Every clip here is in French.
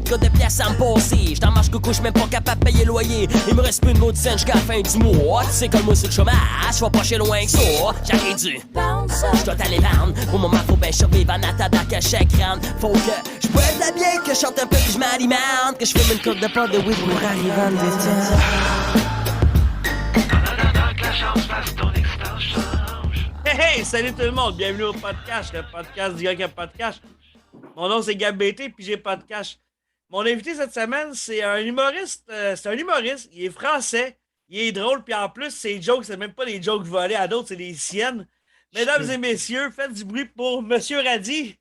que des pièces à me passer. J't'en marche coucou, j'suis même pas capable de payer le loyer. Il me reste plus de mots de scène jusqu'à la fin du mois. Tu sais comme moi sur le chômage, j'vais pas chez loin que ça. J'aurais dû, j'dois t'aller vendre. Au moment faut ben survivre en attendant que chaque crâne. Faut que j'boive de la bière, que je chante un peu, que je m'alimente, que je fume une coupe de pot de weed pour arriver en détente. Hey, salut tout le monde, bienvenue au podcast, le podcast du gars qui a pas de cash. Mon nom c'est Gab BT, puis j'ai pas de cash. Mon invité cette semaine, c'est un humoriste, il est français, il est drôle, puis en plus, ses jokes, c'est même pas des jokes volés à d'autres, c'est des siennes. Mesdames et messieurs, faites du bruit pour Monsieur Radi.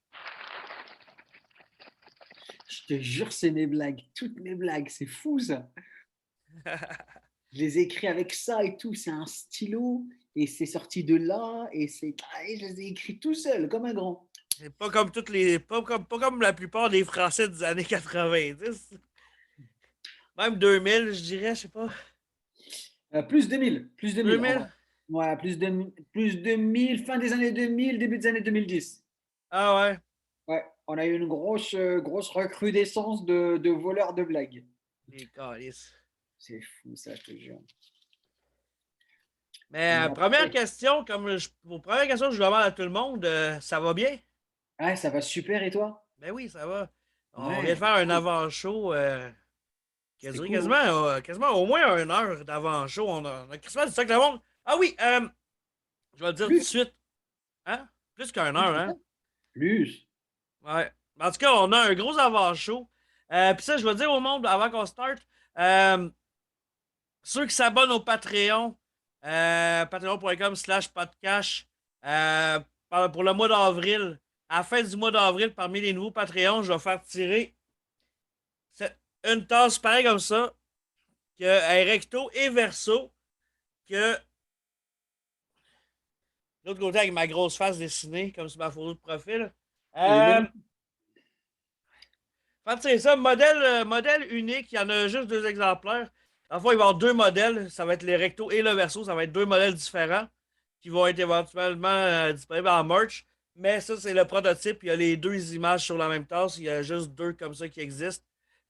Je te jure, c'est mes blagues, toutes mes blagues, c'est fou ça. Je les ai écrits avec ça et tout, c'est un stylo et c'est sorti de là et je les ai écrits tout seul, comme un grand. C'est pas comme pas comme la plupart des Français des années 90. Même 2000, je dirais, je sais pas. Plus 2000, plus 2000. 2000? Ouais, plus 2000, fin des années 2000, début des années 2010. Ah ouais. Ouais, on a eu une grosse recrudescence de voleurs de blagues. Les calices. C'est fou ça, je te jure. Mais première question, première question que je demande à tout le monde, ça va bien? Ouais, ça va super et toi? Ben oui, ça va. On Ouais, vient de faire un avant-show qui a c'est duré cool. quasiment au moins 1 heure d'avant-show. On a quasiment dit ça que le monde. Ah oui, je vais le dire tout de Plus, suite. Hein? Plus qu'1 heure, hein? plus. Ouais. En tout cas, on a un gros avant-show. Puis ça, je vais dire au monde avant qu'on start. euh, Ceux qui s'abonnent au Patreon, patreon.com/podcash, pour le mois d'avril, à la fin du mois d'avril, parmi les nouveaux Patreons, je vais faire tirer une tasse pareille comme ça, que est recto et verso, que l'autre côté avec ma grosse face dessinée, comme sur ma photo de profil. Elle est Euh, magnifique. Fait c'est ça, modèle unique, il y en a juste 2 exemplaires. En fait, il va y avoir 2 modèles, ça va être les rectos et le verso, ça va être 2 modèles différents qui vont être éventuellement disponibles en merch. Mais ça, c'est le prototype, il y a les 2 images sur la même tasse, il y a juste 2 comme ça qui existent.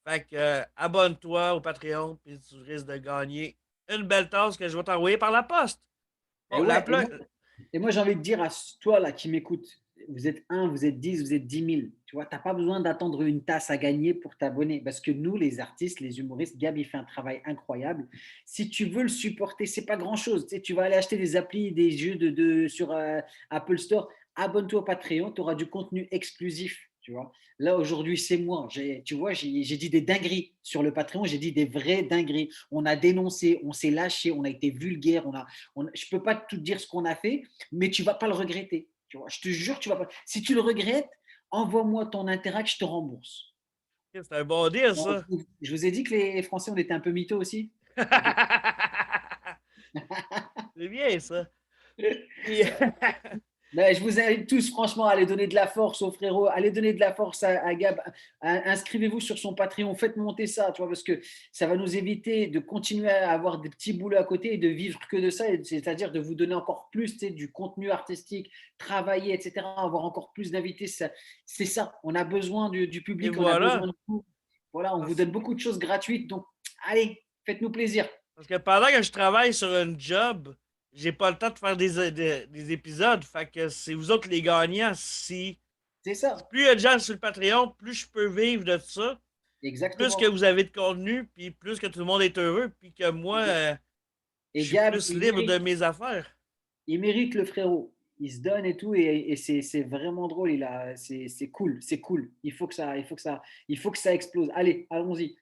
Fait que abonne-toi au Patreon, puis tu risques de gagner une belle tasse que je vais t'envoyer par la poste. Et Bon, la ouais, plug. et moi j'ai envie de dire à toi là qui m'écoute, vous êtes un, vous êtes 10, vous êtes 10 000. Tu vois, tu n'as pas besoin d'attendre une tasse à gagner pour t'abonner. Parce que nous, les artistes, les humoristes, Gab, il fait un travail incroyable. Si tu veux le supporter, c'est pas grand-chose. Tu sais, tu vas aller acheter des applis, des jeux sur Apple Store. Abonne-toi au Patreon, tu auras du contenu exclusif. Tu vois. Là, aujourd'hui, c'est moi. Tu vois, j'ai dit des dingueries sur le Patreon, j'ai dit des vraies dingueries. On a dénoncé, on s'est lâché, on a été vulgaire. Je ne peux pas tout dire ce qu'on a fait, mais tu ne vas pas le regretter. Tu vois, je te jure, tu vas pas. Si tu le regrettes, envoie-moi ton interact, je te rembourse. C'est un bon deal, Bon, ça. je vous ai dit que les Français, on était un peu mythos aussi. Ok. C'est bien, ça. Puis, Ben, je vous invite tous, franchement, à aller donner de la force aux frérots, allez donner de la force à Gab. Inscrivez-vous sur son Patreon, faites monter ça, tu vois, parce que ça va nous éviter de continuer à avoir des petits boulots à côté et de vivre que de ça, c'est-à-dire de vous donner encore plus, tu sais, du contenu artistique, travailler, etc., avoir encore plus d'invités. C'est ça, on a besoin du et public, on a besoin voilà. de vous. Voilà, on vous Parce, donne beaucoup de choses gratuites, donc allez, faites-nous plaisir. parce que pendant que je travaille sur un job, j'ai pas le temps de faire des épisodes. Fait que c'est vous autres les gagnants. C'est ça, Plus il y a de gens sur le Patreon, plus je peux vivre de ça. Plus que exactement. vous avez de contenu, puis plus que tout le monde est heureux, puis que moi, je Et suis Gab, plus libre de mes affaires. il mérite le frérot. Il se donne et tout, et c'est vraiment drôle. C'est cool, c'est cool. Il faut que ça explose. Allez, allons-y.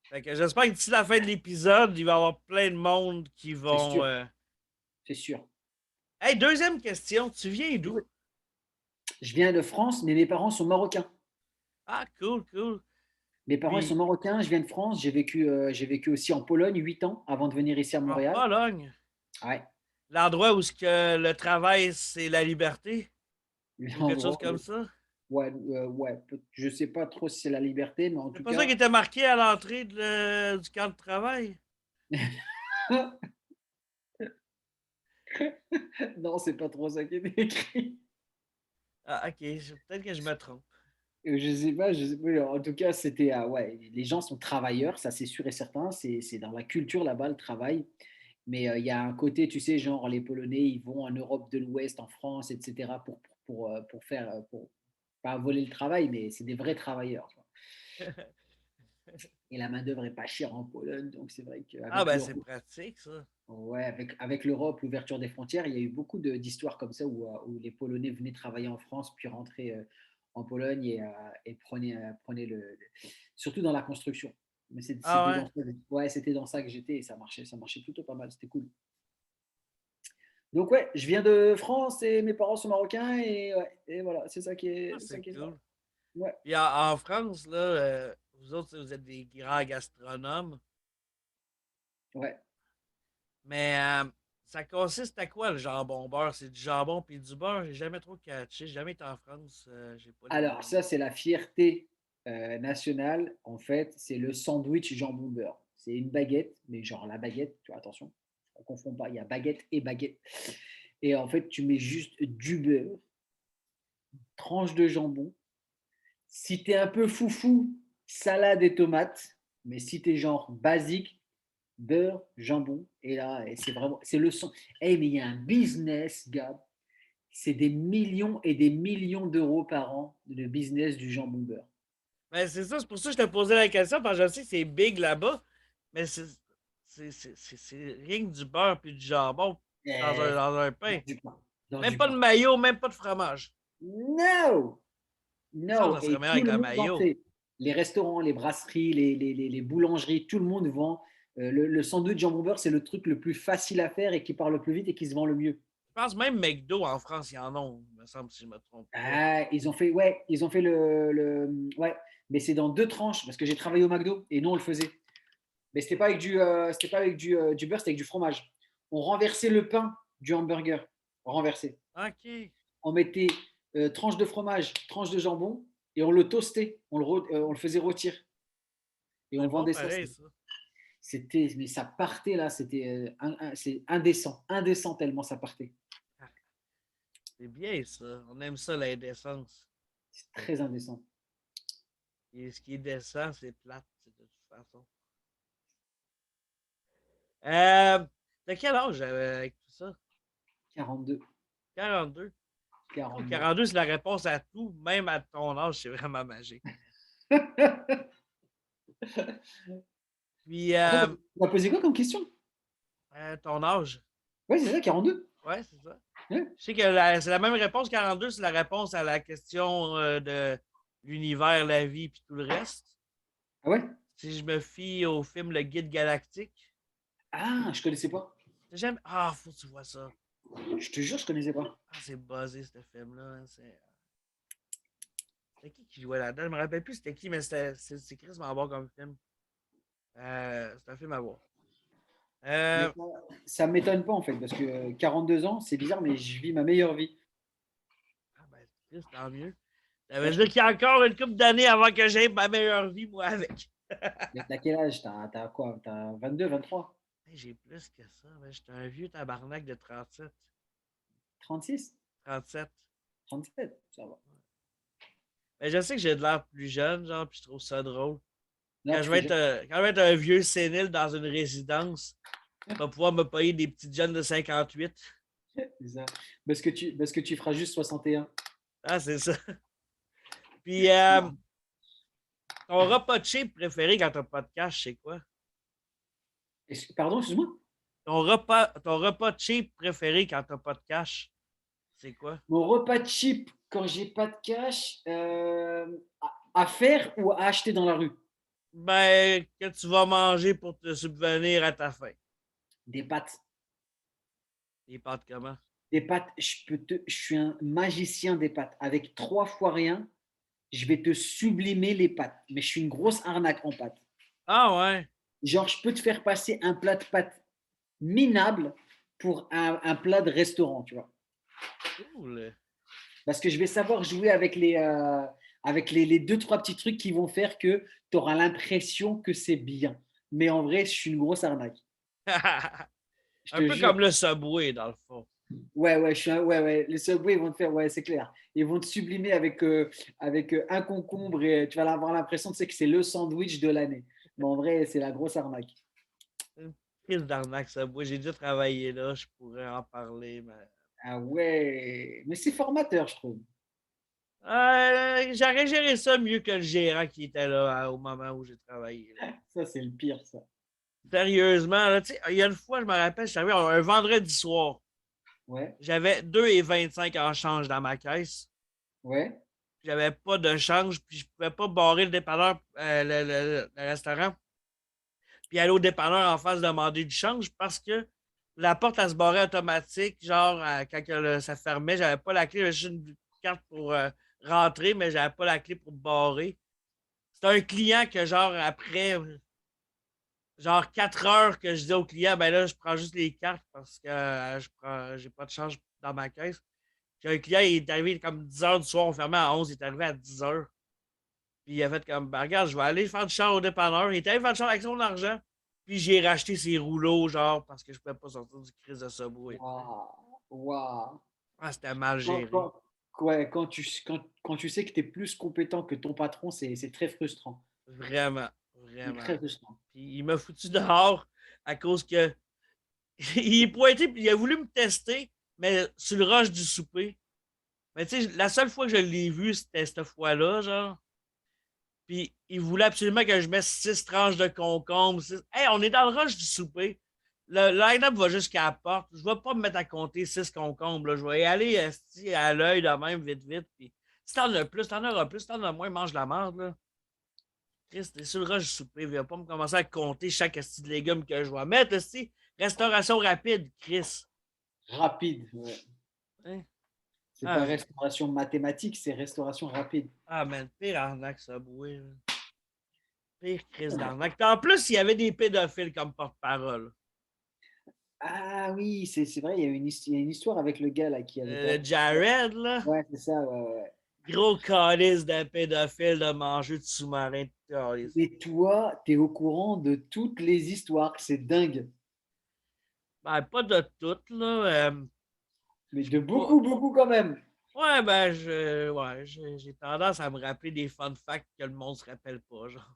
Fait que j'espère que d'ici la fin de l'épisode, il va y avoir plein de monde qui C'est vont. sûr, c'est sûr. Hey, deuxième question, tu viens d'où? Je viens de France, mais mes parents sont marocains. Ah, cool, cool. Mes parents, ils sont Puis, marocains. Je viens de France. J'ai vécu aussi en Pologne 8 ans avant de venir ici à en Montréal. Pologne, Ouais. l'endroit où ce que le travail, c'est la liberté, ou quelque chose L'endroit, comme ça. ouais. Je sais pas trop si c'est la liberté, mais en C'est tout pas ça qui cas. était marqué à l'entrée du camp de travail? Non, c'est pas trop ça qui est écrit. Ah, ok, peut-être que je me trompe. Je sais pas, en tout cas, c'était ouais, les gens sont travailleurs, ça c'est sûr et certain, c'est dans la culture là-bas le travail. Mais il y a un côté, tu sais, genre les Polonais, ils vont en Europe de l'Ouest, en France, etc. pour faire, pour pas voler le travail, mais c'est des vrais travailleurs, quoi. Et la main-d'œuvre est pas chère en Pologne, donc c'est vrai Ah, qu'avec ben, c'est l'Europe, pratique, ça. ouais, avec l'Europe, l'ouverture des frontières, il y a eu beaucoup d'histoires comme ça où les Polonais venaient travailler en France, puis rentraient en Pologne et prenaient surtout dans la construction. Mais Ah, c'était ouais. dans ça, ouais, c'était dans ça que j'étais et ça marchait plutôt pas mal, c'était cool. Donc ouais, je viens de France et mes parents sont marocains et, ouais, et voilà, Ah, c'est ça c'est qui est ça. cool. Ouais, Puis en France, là, vous autres, vous êtes des grands gastronomes, ouais. mais ça consiste à quoi le jambon beurre? C'est du jambon puis du beurre? J'ai jamais trop catché. J'ai jamais été en France. J'ai pas Alors les. ça, c'est la fierté nationale. En fait, c'est le sandwich jambon beurre. C'est une baguette, mais genre la baguette, tu vois, attention, on ne confond pas, il y a baguette et baguette. Et en fait, tu mets juste du beurre, tranche de jambon. Si tu es un peu foufou, salade et tomate. Mais si tu es genre basique, beurre, jambon. Et là, et c'est vraiment, c'est le son. Eh, mais il y a un business, gars. C'est des millions et des millions d'euros par an de business du jambon beurre. Ben, c'est ça, c'est pour ça que je te posais la question, parce que je sais que c'est big là-bas, mais c'est rien que du beurre puis du jambon Euh, dans un pain. dans du pain. Dans Même du pas de pain. maillot, même pas de fromage. No! Ça, No! ça serait Et meilleur tout avec le la monde en maillot. fait. Les restaurants, les brasseries, les boulangeries, tout le monde vend. Le sandwich jambon beurre, c'est le truc le plus facile à faire et qui part le plus vite et qui se vend le mieux. Je pense même McDo en France, il y en a, il me semble, si je me trompe pas. Ah, ils ont fait ouais, mais c'est dans deux tranches parce que j'ai travaillé au McDo et nous on le faisait. Mais c'était pas avec du beurre, c'était avec du fromage. On renversait le pain du hamburger, renversé. OK. On mettait tranche de fromage, tranche de jambon et on le toastait, on le faisait rôtir et on C'est bon vendait ça. pareil, ça. Mais ça partait là, c'est indécent, indécent tellement ça partait. Ah, c'est bien, ça. On aime ça, l'indécence. C'est très indécent. Et ce qui est décent, c'est plate, de toute façon. Euh, T'as quel âge avec tout ça? 42, 42. Je trouve que 42. 42, c'est la réponse à tout, même à ton âge, c'est vraiment magique. Puis, Attends, tu m'as posé quoi comme question? ton âge. Ouais, c'est ça, 42. Ouais, c'est ça. Ouais. Je sais que c'est la même réponse. 42, c'est la réponse à la question de l'univers, la vie, puis tout le reste. Ah ouais? Si je me fie au film Le Guide Galactique, Ah, je connaissais pas. j'aime. Ah, faut que tu vois ça. Je te jure, je connaissais pas. Ah, c'est buzzé, ce film-là. Hein, c'était qui jouait là-dedans? Je me rappelle plus c'était qui, mais c'est quasiment bon comme film. C'est un film à voir. Mais Euh, ça m'étonne pas en fait, parce que 42 ans, c'est bizarre, mais je vis ma meilleure vie. ah, ben, Chris, tant mieux. Ça Ouais, veut dire qu'il y a encore une couple d'années avant que j'aie ma meilleure vie, moi, avec. mais t'as quel âge? T'as quoi? T'as 22, 23? Hey, j'ai plus que ça. Ben, j'étais un vieux tabarnak de 37. 36? 37. 37? Ça va. Ben, je sais que j'ai de l'air plus jeune, genre, puis je trouve ça drôle. Non, tu fais jeune. Quand je vais être un vieux sénile dans une résidence, je vais pouvoir me payer des petites jeunes de 58. C'est ça. Parce que tu feras juste 61. Ah, c'est ça. Puis, ton repas cheap préféré quand t'as pas de cash, c'est quoi? Pardon, excuse-moi? Ton repas cheap préféré quand t'as pas de cash, c'est quoi? Mon repas cheap quand j'ai pas de cash, à faire ou à acheter dans la rue? Ben, que tu vas manger pour te subvenir à ta faim. Des pâtes. Les pâtes comment? Des pâtes, je suis un magicien des pâtes. Avec 3 fois rien, je vais te sublimer les pâtes. Mais je suis une grosse arnaque en pâtes. Ah ouais. Genre, je peux te faire passer un plat de pâtes minable pour un plat de restaurant, tu vois. Cool. Parce que je vais savoir jouer avec les deux, trois petits trucs qui vont faire que tu auras l'impression que c'est bien. Mais en vrai, je suis une grosse arnaque. Je Un te peu jure. comme le Subway, dans le fond. Ouais, ouais. Les Subway, ils vont te faire, ouais, c'est clair. Ils vont te sublimer avec un concombre et tu vas avoir l'impression, tu sais, que c'est le sandwich de l'année. Mais en vrai, c'est la grosse arnaque. Une prise d'arnaque, ça. Moi, j'ai déjà travaillé là, je pourrais en parler, mais. Ah ouais, mais c'est formateur, je trouve. J'aurais géré ça mieux que le gérant qui était là au moment où j'ai travaillé. Là. Ça, c'est le pire, ça. Sérieusement, là, il y a une fois, je me rappelle, je suis arrivé un vendredi soir. Ouais, J'avais 2,25 en change dans ma caisse. ouais. J'avais pas de change, puis je pouvais pas barrer le dépanneur, le restaurant, puis aller au dépanneur en face demander du change parce que la porte, elle se barrait automatique. Genre, quand ça fermait, j'avais pas la clé, j'avais juste une carte pour rentrer, mais j'avais pas la clé pour barrer. C'était un client que, genre, après, genre 4 heures que je disais au client, ben là, je prends juste les cartes parce que j'ai pas de change dans ma caisse. Puis un client, il est arrivé comme 10 heures du soir, on fermait à 11, il est arrivé à 10 heures. Puis il a fait comme, ben, regarde, je vais aller faire du char au dépanneur. Il est allé faire du char avec son argent. Puis j'ai racheté ses rouleaux, genre, parce que je pouvais pas sortir du crise de Subway. Waouh, waouh. Ah, c'était mal Quand, géré. quand- ouais, quand tu sais que tu es plus compétent que ton patron, c'est très frustrant. Vraiment, C'est vraiment. très frustrant. Puis il m'a foutu dehors à cause que il est pointé, puis il a voulu me tester, mais sur le rush du souper. Mais tu sais, la seule fois que je l'ai vu, c'était cette fois-là, genre. Puis il voulait absolument que je mette 6 tranches de concombre. Hey, on est dans le rush du souper. Le line-up va jusqu'à la porte. Je ne vais pas me mettre à compter 6 concombres. Là. Je vais y aller à l'œil de même, vite, vite. Puis si t'en as plus, t'en auras plus. Si t'en as moins, mange la merde. Là. Chris, t'es sur le rush du souper. Il va pas me commencer à compter chaque esti de légumes que je vais mettre. Esti. Restauration rapide, Chris. Rapide. Ouais. Hein? C'est pas Ah, restauration mathématique, c'est restauration rapide. man, pire arnaque, ça, boué. Pire crise d'arnaque. Puis en plus, il y avait des pédophiles comme porte-parole. Ah oui, c'est vrai, il y a une histoire avec le gars là qui avait pas. Jared, là. Ouais, c'est ça, ouais. Gros calice d'un pédophile de manger de sous-marin de calice. Et toi, tu es au courant de toutes les histoires, c'est dingue. Ben, pas de toutes, là. Mais de Pas- beaucoup, beaucoup quand même. Ouais, ben, j'ai tendance à me rappeler des fun facts que le monde se rappelle pas, genre.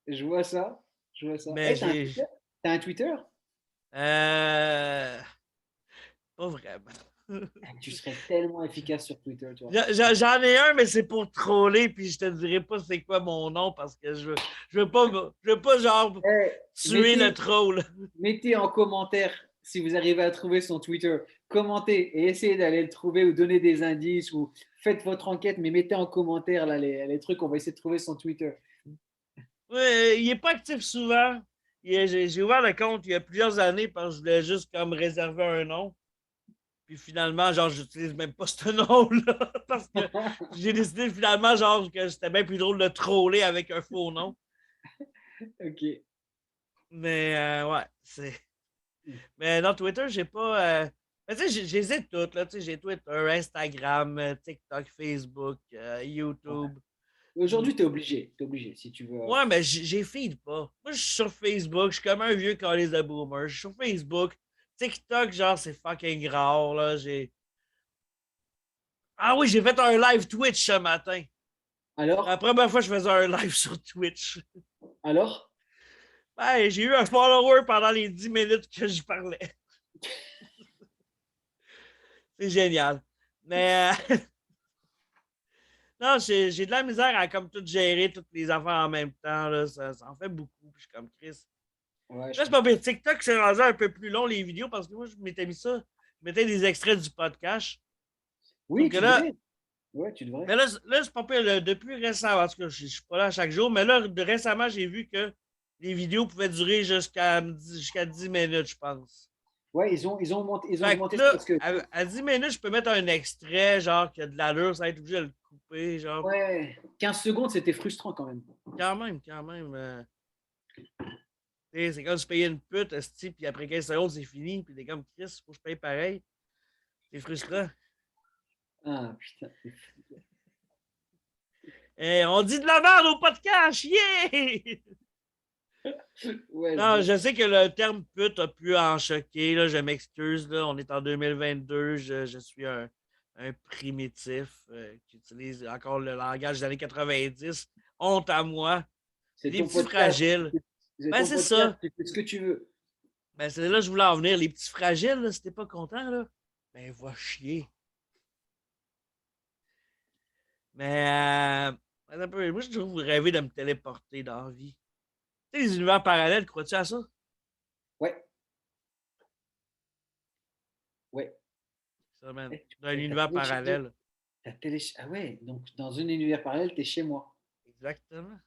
Je vois ça. Je vois ça. Mais Eh, t'as un j'ai. Twitter? T'as un Twitter? Euh, Pas vraiment. Tu serais tellement efficace sur Twitter, toi. J'en ai un, mais c'est pour troller, puis je te dirai pas c'est quoi mon nom parce que je veux pas genre Eh, tuer le mettez, troll. mettez en commentaire si vous arrivez à trouver son Twitter. Commentez et essayez d'aller le trouver ou donner des indices ou faites votre enquête, mais mettez en commentaire là, les trucs. On va essayer de trouver son Twitter. Ouais, il est pas actif souvent. J'ai ouvert le compte il y a plusieurs années parce que je voulais juste comme réserver un nom. Puis finalement, genre, j'utilise même pas ce nom-là parce que j'ai décidé finalement, genre, que c'était bien plus drôle de troller avec un faux nom. Ok. Mais ouais, c'est. Mais non, Twitter, j'ai pas. Mais tu sais, j'hésite toutes, là. Tu sais, j'ai Twitter, Instagram, TikTok, Facebook, YouTube. Aujourd'hui, tu es obligé. T'es obligé si tu veux. Ouais, mais j'ai feed pas. Moi, je suis sur Facebook, je suis comme un vieux calice de boomer. Je suis sur Facebook. TikTok, genre, c'est fucking rare, là. Ah oui, j'ai fait un live Twitch ce matin. La Alors? première fois que je faisais un live sur Twitch. Alors? Ben, j'ai eu un follower pendant les 10 minutes que je parlais. C'est génial. Mais non, j'ai de la misère à comme tout gérer, toutes les affaires en même temps. Là. Ça en fait beaucoup. Puis je suis comme Chris. Ouais, je Là, c'est pas comprends. bien. TikTok, c'est rendu un peu plus long les vidéos parce que moi, je m'étais mis ça. Je mettais des extraits du podcast. Sauf Oui, que tu là, devrais. Ouais, tu devrais. mais là c'est pas pire. Depuis récemment, en tout cas, je suis pas là chaque jour, mais là, récemment, j'ai vu que les vidéos pouvaient durer jusqu'à 10 minutes, je pense. Ouais, ils ont Fait que augmenté ça là, parce que. à 10 minutes, je peux mettre un extrait, genre, qui a de l'allure, ça va être obligé de le couper, genre. Ouais, 15 secondes, c'était frustrant quand même. Quand même. C'est comme si tu payais une pute, esti, puis après 15 secondes, c'est fini, puis t'es comme Chris, faut que je paye pareil. C'est frustrant. Ah, putain. On dit de la merde au podcast, yeah! Ouais, je Non, vois. je sais que le terme pute a pu en choquer, là, je m'excuse, là, on est en 2022, je suis un primitif qui utilise encore le langage des années 90. Honte à moi. C'est Les ton petits podcast. fragiles. C'est Ben, ton c'est podcast. ça. Tu fais ce que tu veux. Ben, c'est là que je voulais en venir. Les petits fragiles, là, si t'es pas content, là, ben, va chier. Mais, attends un peu, moi, je toujours rêvé de me téléporter dans la vie. Tu sais, les univers parallèles, crois-tu à ça? Ouais, ouais. Ça, man. Eh, D'un t'as univers téléchargé. parallèle. Ah ouais, donc dans un univers parallèle, tu es chez moi. Exactement.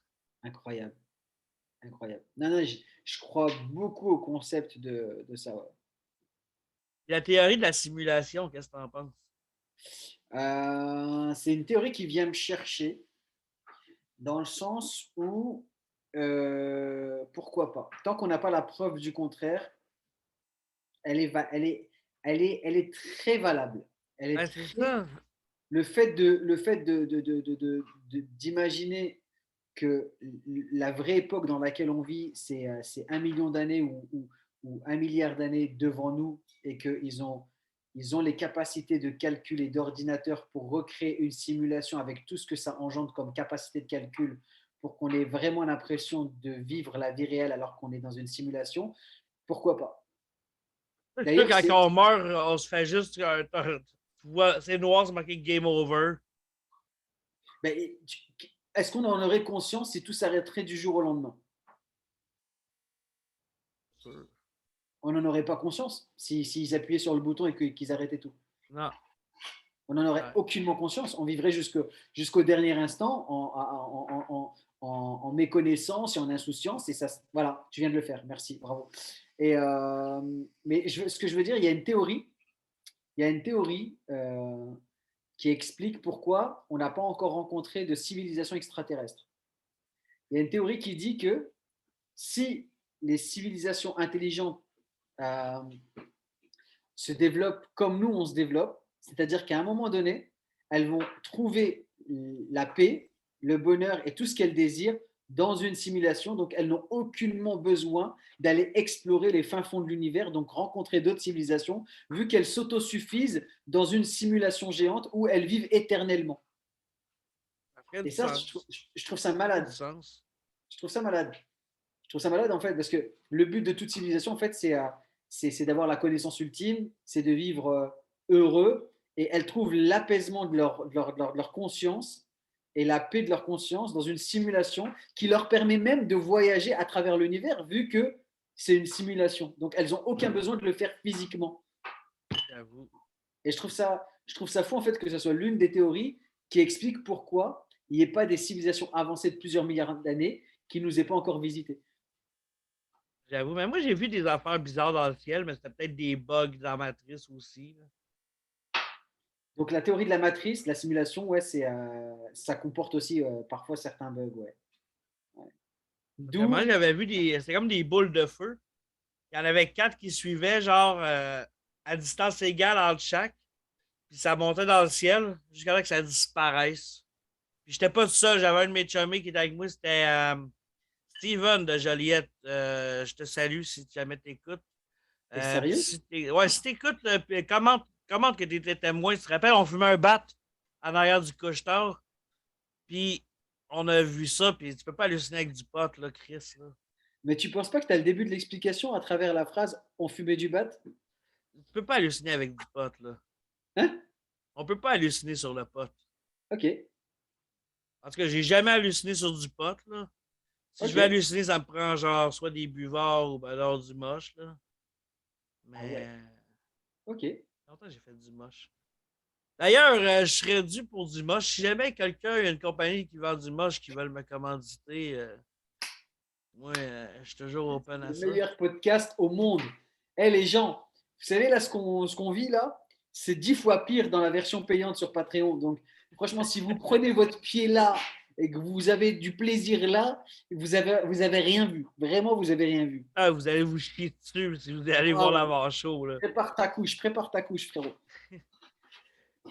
Incroyable, incroyable. Non, non, je crois beaucoup au concept de ça. Ouais. La théorie de la simulation, qu'est-ce que t'en penses? C'est une théorie qui vient me chercher dans le sens où, pourquoi pas? Tant qu'on n'a pas la preuve du contraire, elle est, elle est très valable. Elle est Ben, c'est très, ça. le fait d'imaginer que la vraie époque dans laquelle on vit, c'est 1 million d'années ou 1 milliard d'années devant nous et ils ont les capacités de calcul et d'ordinateur pour recréer une simulation avec tout ce que ça engendre comme capacité de calcul pour qu'on ait vraiment l'impression de vivre la vie réelle alors qu'on est dans une simulation, pourquoi pas? C'est sûr, D'ailleurs, quand on meurt, on se fait juste. Tu vois, c'est noir, c'est marqué game over. ben, est-ce qu'on en aurait conscience si tout s'arrêterait du jour au lendemain? On n'en aurait pas conscience s'ils appuyaient sur le bouton et qu'ils arrêtaient tout. Non. On n'en aurait Ouais. aucunement conscience. On vivrait jusqu'au dernier instant en méconnaissance et en insouciance. Et ça, voilà, tu viens de le faire. Merci, bravo. Mais ce que je veux dire, il y a une théorie qui explique pourquoi on n'a pas encore rencontré de civilisation extraterrestre. Il y a une théorie qui dit que si les civilisations intelligentes euh, se développent comme nous, on se développe, c'est-à-dire qu'à un moment donné, elles vont trouver la paix, le bonheur et tout ce qu'elles désirent dans une simulation. Donc, elles n'ont aucunement besoin d'aller explorer les fins fonds de l'univers, donc rencontrer d'autres civilisations, vu qu'elles s'autosuffisent dans une simulation géante où elles vivent éternellement. Ça ferait Et du ça, sens. je trouve ça Ça ferait du malade. sens. Je trouve ça malade. Je trouve ça malade en fait, parce que le but de toute civilisation, en fait, c'est d'avoir la connaissance ultime, c'est de vivre heureux, et elles trouvent l'apaisement de leur conscience et la paix de leur conscience dans une simulation qui leur permet même de voyager à travers l'univers, vu que c'est une simulation. Donc, elles n'ont aucun besoin de le faire physiquement. J'avoue. Et je trouve ça fou en fait que ce soit l'une des théories qui explique pourquoi il n'y ait pas des civilisations avancées de plusieurs milliards d'années qui ne nous aient pas encore visitées. J'avoue. Mais moi, j'ai vu des affaires bizarres dans le ciel, mais c'était peut-être des bugs dans la matrice aussi. Là. Donc la théorie de la matrice, la simulation, ouais, ça comporte aussi parfois certains bugs, ouais. Ouais. Parce que moi, D'où, j'avais vu des. C'était comme des boules de feu. Il y en avait 4 qui suivaient, genre, à distance égale entre chaque. Puis ça montait dans le ciel jusqu'à là que ça disparaisse. Puis j'étais pas tout seul, j'avais un de mes chummies qui était avec moi, c'était Steven de Joliette. Je te salue si jamais t'écoutes. t'es sérieux? Ouais, si t'écoutes, commente que t'étais témoin. Tu te rappelles, on fumait un bat en arrière du couche-tard. Puis on a vu ça, puis tu peux pas halluciner avec du pot, là, Chris. Là. Mais tu penses pas que tu as le début de l'explication à travers la phrase on fumait du bat? Tu peux pas halluciner avec du pot, là. Hein? On peut pas halluciner sur le pot. Ok, En tout cas, j'ai jamais halluciné sur du pot, là. Si je ok. veux halluciner, ça me prend genre soit des buvards ou ben alors du moche, là. Ah ouais, Mais ok. longtemps j'ai fait du moche. D'ailleurs, je serais dû pour du moche. Si jamais quelqu'un, il y a une compagnie qui vend du moche qui veulent me commanditer, moi, je suis toujours open à Le ça. meilleur podcast au monde. Eh les gens, vous savez là ce qu'on vit là, c'est 10 fois pire dans la version payante sur Patreon. Donc franchement, si vous prenez votre pied là et que vous avez du plaisir là, vous avez rien vu. Vraiment, vous avez rien vu. Ah, vous allez vous chier dessus si vous allez Ah voir ouais. l'avant-show, là. Prépare ta couche, frérot.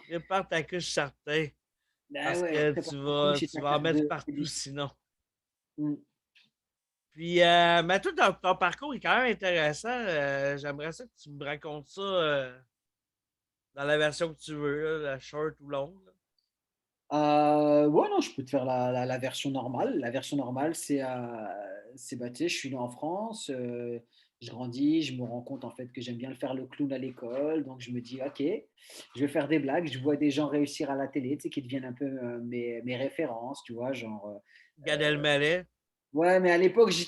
Prépare ta couche certain. Ben Parce ouais, que prépare ta couche et tu ta vas en carte mettre de partout crédit. sinon. Mm. Puis, mais tout ton parcours est quand même intéressant. J'aimerais ça que tu me racontes ça dans la version que tu veux, là, la short ou longue. Là. Ouais, non, je peux te faire la version normale. La version normale, c'est bah, tu sais, je suis né en France, je grandis, je me rends compte en fait que j'aime bien faire le clown à l'école, donc je me dis: «OK, je vais faire des blagues». Je vois des gens réussir à la télé, tu sais, qui deviennent un peu, mes références, tu vois? Genre, Gad Elmaleh. ouais, mais à l'époque, je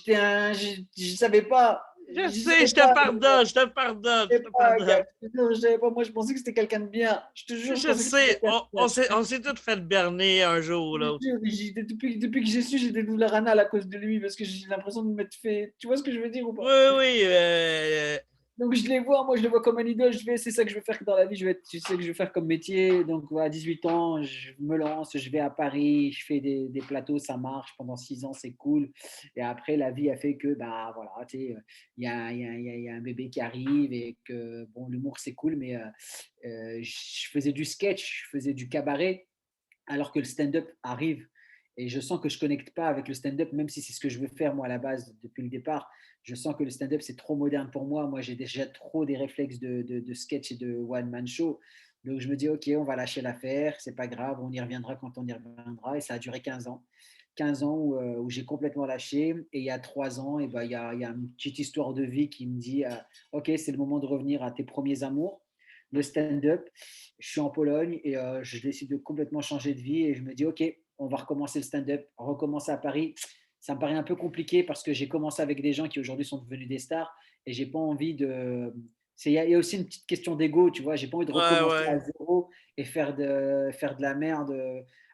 savais pas, Je je sais, savais je te pas, pardonne, je te pardonne, je je savais te pas, gars, pardonne. je te jure, je savais pas. Moi, je pensais que c'était quelqu'un de bien. Je te jure, je Je pensais que c'était sais, quelqu'un de bien. on s'est tous fait berner un jour ou Je te l'autre. jure, depuis que j'ai su, j'ai des douleurs anales à cause de lui parce que j'ai l'impression de m'être fait. Tu vois ce que je veux dire ou Oui, pas? oui, Donc je les vois, moi je le vois comme un idole. Je fais, c'est ça que je veux faire dans la vie. Tu sais que je veux faire comme métier. Donc à 18 ans, je me lance, je vais à Paris, je fais des plateaux, ça marche. Pendant 6 ans, c'est cool. Et après, la vie a fait que, bah voilà, tu sais, il y a un bébé qui arrive et que, bon, l'humour c'est cool, mais je faisais du sketch, je faisais du cabaret alors que le stand-up arrive et je sens que je connecte pas avec le stand-up, même si c'est ce que je veux faire moi à la base depuis le départ. Je sens que le stand-up c'est trop moderne pour moi. Moi j'ai déjà trop des réflexes de sketch et de one-man show. Donc je me dis ok, on va lâcher l'affaire, c'est pas grave, on y reviendra quand on y reviendra. Et ça a duré 15 ans. 15 ans où j'ai complètement lâché. Et il y a 3 ans, et ben, il y a une petite histoire de vie qui me dit ok, c'est le moment de revenir à tes premiers amours, le stand-up. Je suis en Pologne et je décide de complètement changer de vie et je me dis, OK, on va recommencer le stand-up, recommencer à Paris. Ça me paraît un peu compliqué parce que j'ai commencé avec des gens qui aujourd'hui sont devenus des stars et j'ai pas envie de. Il y a aussi une petite question d'ego, tu vois. J'ai pas envie de ouais, recommencer à ouais. zéro et faire de la merde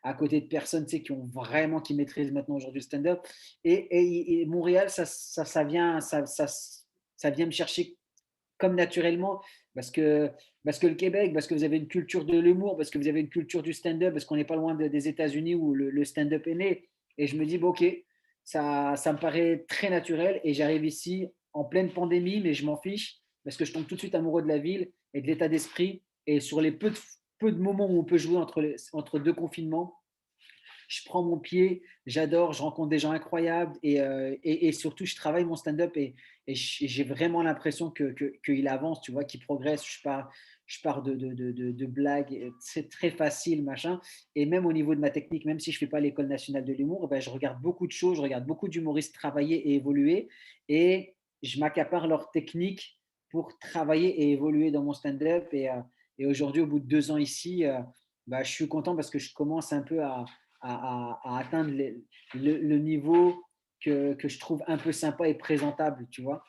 à côté de personnes, tu sais, qui ont vraiment, qui maîtrisent maintenant aujourd'hui le stand-up. Et Montréal, ça vient me chercher comme naturellement, parce que, parce que le Québec, parce que vous avez une culture de l'humour, parce que vous avez une culture du stand-up, parce qu'on n'est pas loin des États-Unis où le stand-up est né. Et je me dis, bon, ok, ça me paraît très naturel et j'arrive ici en pleine pandémie, mais je m'en fiche parce que je tombe tout de suite amoureux de la ville et de l'état d'esprit. Et sur les peu de moments où on peut jouer entre deux confinements, je prends mon pied, j'adore, je rencontre des gens incroyables et surtout, je travaille mon stand-up et j'ai vraiment l'impression qu'il avance, tu vois, qu'il progresse. Je pars de blagues, c'est très facile, machin. Et même au niveau de ma technique, même si je ne fais pas l'école nationale de l'humour, ben, je regarde beaucoup de choses, je regarde beaucoup d'humoristes travailler et évoluer et je m'accapare leur technique pour travailler et évoluer dans mon stand-up. Et aujourd'hui, au bout de 2 ans ici, bah, je suis content parce que je commence un peu à atteindre le niveau que je trouve un peu sympa et présentable, tu vois,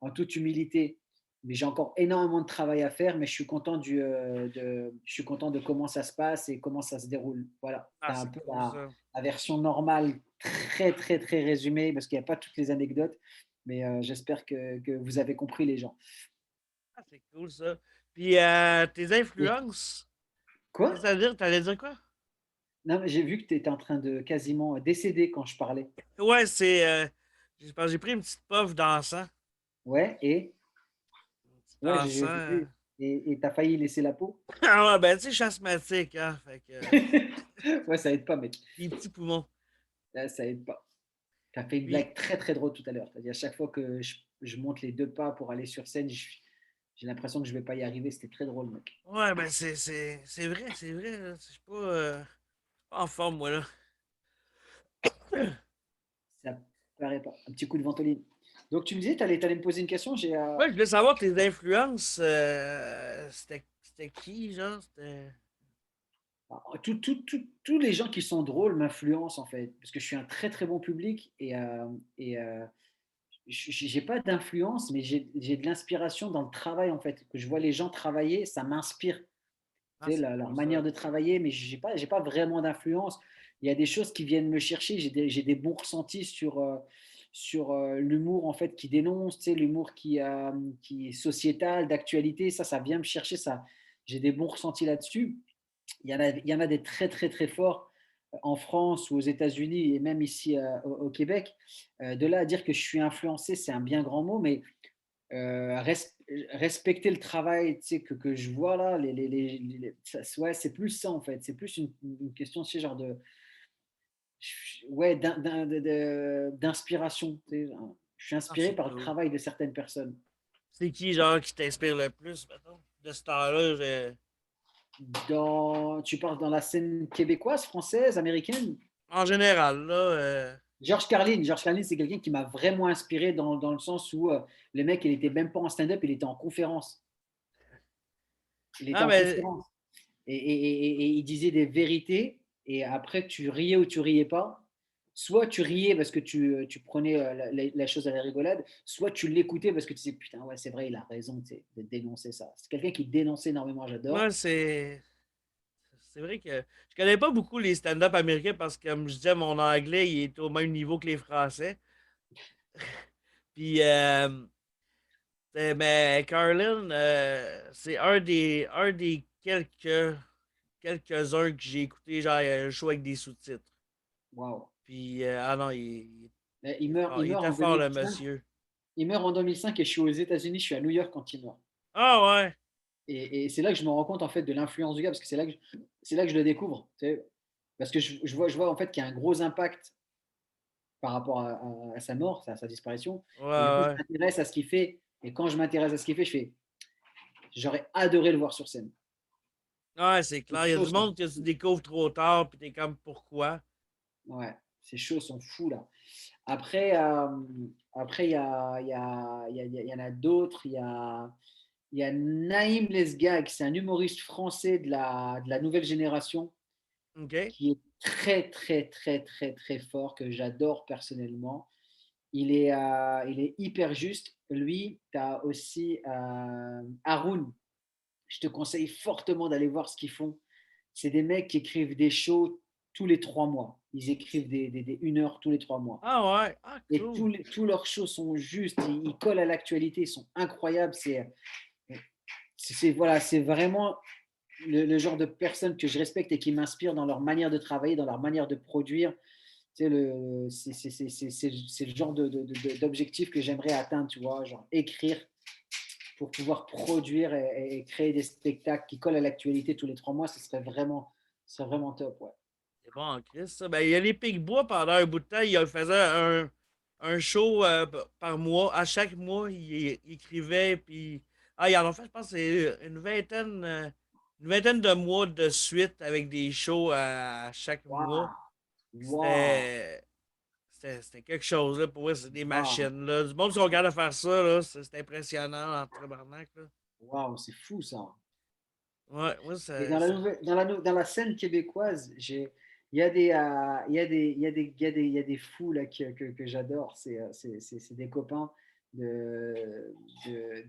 en toute humilité. Mais j'ai encore énormément de travail à faire, mais je suis content de comment ça se passe et comment ça se déroule. Voilà, Ah, c'est un c'est peu cool ça. la version normale, très, très, très résumée, parce qu'il n'y a pas toutes les anecdotes, mais j'espère que vous avez compris les gens. Ah, c'est cool ça. Puis tes Et influences, quoi? c'est-à-dire, t'allais dire quoi? Non, mais j'ai vu que tu étais en train de quasiment décéder quand je parlais. Ouais, c'est. J'ai pris une petite puff d'encens. Ouais, et Une petite ouais, j'ai encens. vu. Et t'as failli laisser la peau? Ah ouais, ben tu sais, je suis asthmatique, hein. Fait que. Ouais, ça aide pas, mec. Des petits poumons. Là, ça aide pas. Tu as fait une Puis, blague très très drôle tout à l'heure. Tu as dit à chaque fois que je monte les 2 pas pour aller sur scène, j'ai l'impression que je vais pas y arriver. C'était très drôle, mec. ouais, ben c'est vrai, c'est vrai. Là. Je suis pas en forme, moi, là. Ça paraît pas. Un petit coup de ventoline. Donc tu me disais, tu allais me poser une question. Ouais, je voulais savoir tes influences. C'était qui, genre? C'était. Tous les gens qui sont drôles m'influencent en fait, parce que je suis un très très bon public et j'ai pas d'influence, mais j'ai de l'inspiration dans le travail en fait. Que je vois les gens travailler, ça m'inspire. Ah, Tu sais, c'est leur cool, manière ça. de travailler, mais j'ai pas vraiment d'influence. Il y a des choses qui viennent me chercher. J'ai des bons ressentis sur l'humour en fait qui dénonce, tu sais, l'humour qui est sociétal, d'actualité. Ça vient me chercher. Ça, j'ai des bons ressentis là-dessus. Il y en a des très très très forts en France ou aux États-Unis et même ici au Québec. De là à dire que je suis influencé, c'est un bien grand mot, mais euh, res- respecter le travail, tu sais, que je vois là, ouais, c'est plus ça en fait. C'est plus une question, tu sais, genre Ouais, d'inspiration. Tu sais, je suis Ah, inspiré c'est par le cool. travail de certaines personnes. C'est qui, genre, qui t'inspire le plus, mettons? De ce temps-là, Tu parles dans la scène québécoise, française, américaine? en général, là, George Carlin, c'est quelqu'un qui m'a vraiment inspiré dans le sens où le mec, il était même pas en stand-up, il était en conférence. Il était ah, en ben, conférence. Et il disait des vérités, et après, tu riais ou tu riais pas. Soit tu riais parce que tu prenais la chose à la rigolade, soit tu l'écoutais parce que tu disais, putain, ouais, c'est vrai, il a raison, tu sais, de dénoncer ça. C'est quelqu'un qui dénonçait énormément, moi, j'adore. c'est vrai que je connais pas beaucoup les stand-up américains parce que, comme je disais, mon anglais, il est au même niveau que les Français. Puis, mais Carlin, c'est un des quelques-uns que j'ai écouté, genre, un show avec des sous-titres. Waouh. Puis, ah non, Il meurt, fort, il il meurt était en fort, le 2005. monsieur. Il meurt en 2005 et je suis aux États-Unis, je suis à New York quand il meurt. Ah ouais, Et c'est là que je me rends compte en fait de l'influence du gars, parce que c'est là que je le découvre. Tu sais. Parce que je vois en fait qu'il y a un gros impact par rapport à sa mort, à sa disparition. ouais, Et du coup, je ouais. m'intéresse à ce qu'il fait. Et quand je m'intéresse à ce qu'il fait, j'aurais adoré le voir sur scène. Ouais, c'est C'est clair. Il y a chaud, du son monde que tu fou. découvres trop tard, puis t'es comme pourquoi. Ouais, c'est chaud, son fou là. Après, après il y en a d'autres. Il y a Naïm Lesgag, c'est un humoriste français de la nouvelle génération OK? qui est très, très, très, très, très fort, que j'adore personnellement. Il est hyper juste. Lui, tu as aussi Haroun. Je te conseille fortement d'aller voir ce qu'ils font. C'est des mecs qui écrivent des shows tous les 3 mois. Ils écrivent des 1 heure tous les 3 mois. Ah ouais, ah Et cool. tous leurs shows sont justes, ils collent à l'actualité, ils sont incroyables. Voilà, c'est vraiment le genre de personnes que je respecte et qui m'inspirent dans leur manière de travailler, dans leur manière de produire. C'est le genre d'objectif que j'aimerais atteindre, tu vois, genre écrire pour pouvoir produire et créer des spectacles qui collent à l'actualité tous les 3 mois, ce serait vraiment top, ouais. C'est bon en Christ, ça. Ben, il y a les Picbois pendant un bout de temps, il faisait un show par mois. À chaque mois, il écrivait, puis. Ah, ils en ont fait, je pense, c'est une vingtaine de mois de suite avec des shows à chaque mois. Waouh, waouh, C'était. C'était quelque chose, là. Pour moi, c'est des waouh, machines, là. Du monde qui regarde à faire ça, là. C'est impressionnant en tabarnak, là. waouh, c'est fou ça. Ouais, moi, Et dans la scène québécoise, il y a des, il y a des, il y a des, il y a des, il y a des fous là que j'adore. C'est des copains de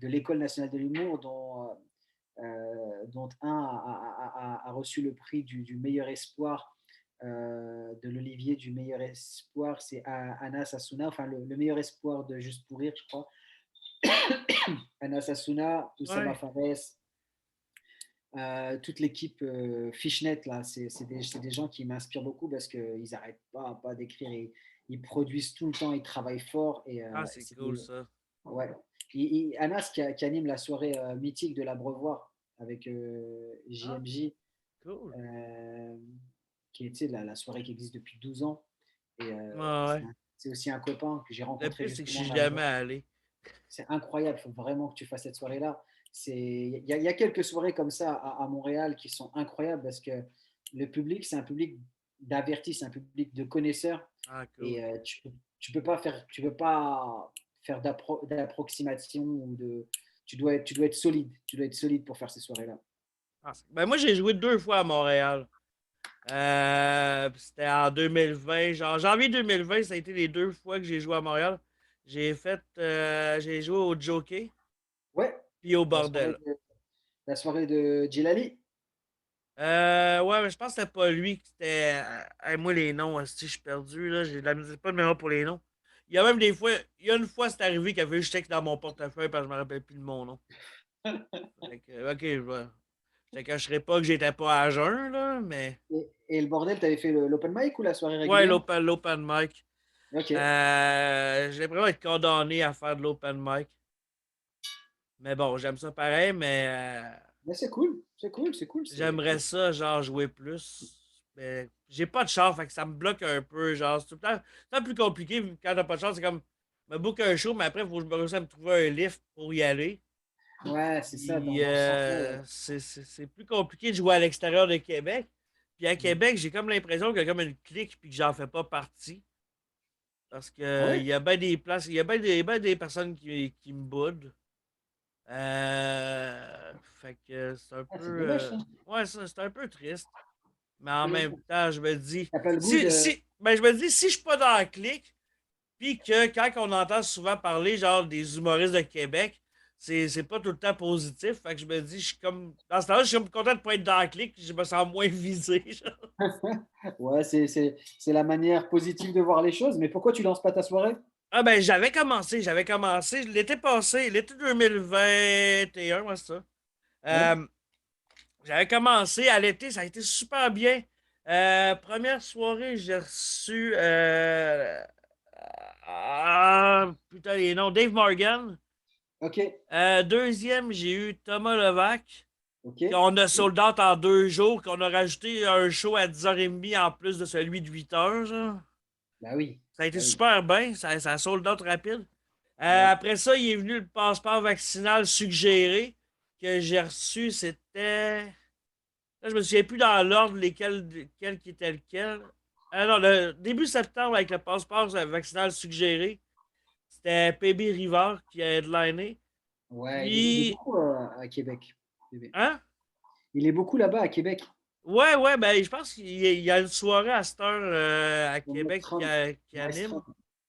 l'École nationale de l'humour dont un a reçu le prix du meilleur espoir, de l'Olivier du meilleur espoir. C'est Anas Assouna, enfin le meilleur espoir de Juste pour rire, je crois. Anas Assouna, Oussama ouais. Fares, toute l'équipe Fishnet, là, c'est des gens qui m'inspirent beaucoup parce qu'ils n'arrêtent pas d'écrire. Ils produisent tout le temps, ils travaillent fort. Et, Ah, c'est cool, ça. ouais. Anas qui anime la soirée mythique de l'Abreuvoir avec Ah, JMJ, cool. euh, qui est, tu sais, la soirée qui existe depuis 12 ans. Et Ouais, ouais. c'est aussi un copain que j'ai Le rencontré pire, c'est que je justement suis à jamais l'Abreuvoir. allé. C'est incroyable, il faut vraiment que tu fasses cette soirée-là. Il y a quelques soirées comme ça à Montréal qui sont incroyables parce que le public, c'est un public d'avertis, c'est un public de connaisseurs. Ah, cool. Et tu peux pas faire d'approximation tu dois être solide. Tu dois être solide pour faire ces soirées-là. Ah, ben, moi, j'ai joué 2 fois à Montréal. C'était en 2020. Genre, janvier 2020, ça a été les 2 fois que j'ai joué à Montréal. J'ai joué au Jockey, Ouais, puis au la soirée Bordel. de, la soirée de Djilali. Ouais, mais je pense que c'était pas lui qui était. Moi, les noms, si je suis perdu, là, j'ai de la misère, pas de mémoire pour les noms. Il y a même des fois, il y a une fois, c'est arrivé qu'il y avait juste texte dans mon portefeuille parce que je me rappelle plus de mon nom. Fait que, ok, je te cacherai pas que j'étais pas à jeun, là, mais. Et le bordel, tu avais fait l'open mic ou la soirée Ouais, régulière? l'open mic. Ok. J'ai l'impression d'être condamné à faire de l'open mic. Mais bon, j'aime ça pareil, mais Mais c'est cool, c'est cool, c'est cool. j'aimerais ça, genre, jouer plus. Mais j'ai pas de char, fait que ça me bloque un peu. Genre, c'est tout le temps plus compliqué quand t'as pas de char. C'est comme, me book un show, mais après, il faut que je me réussisse à me trouver un lift pour y aller. Ouais, c'est ça, Puis, dans ce sens-là. Ouais. c'est plus compliqué de jouer à l'extérieur de Québec. Puis à Mm. Québec, j'ai comme l'impression qu'il y a comme une clique puis que j'en fais pas partie. Parce Ah que ouais? il y a bien des places, il y a bien des personnes qui me boudent. Fait que c'est un Ah, peu. c'est dommage, ça. Ouais, c'est un peu triste. Mais en Et même temps, je me dis. t'as pas le goût de. Ben, je me dis, si je suis pas dans la clique, puis que quand on entend souvent parler, genre, des humoristes de Québec, c'est pas tout le temps positif. Fait que je me dis, je suis comme. Dans ce temps-là, je suis comme content de pas être dans la clique, je me sens moins visé. Genre. Ouais, c'est la manière positive de voir les choses. Mais pourquoi tu lances pas ta soirée? Ah ben, j'avais commencé l'été passé, l'été 2021, moi, c'est ça. Ouais. Euh, J'avais commencé à l'été, ça a été super bien. Première soirée, j'ai reçu. Putain, les noms. Dave Morgan. Ok. Deuxième, j'ai eu Thomas Levac. Ok. Qu'on a sold out en 2 jours, qu'on a rajouté un show à 10h30 en plus de celui de 8h. Genre. Bah oui. Ça a été Bah oui. super bien, ça a sold out rapide. Ouais. Après ça, il est venu le passeport vaccinal suggéré que j'ai reçu. C'était. Là, je me souviens plus dans l'ordre lesquels qui était lequel. Non, le début septembre avec le passeport vaccinal suggéré, c'était PB Rivard qui a headliné. Ouais, il est Puis, beaucoup à Québec. bébé. hein? Il est beaucoup là-bas à Québec. Ouais, ben, je pense qu'il y a une soirée à cette heure à Au Québec Maestrom. qui Maestrom. anime.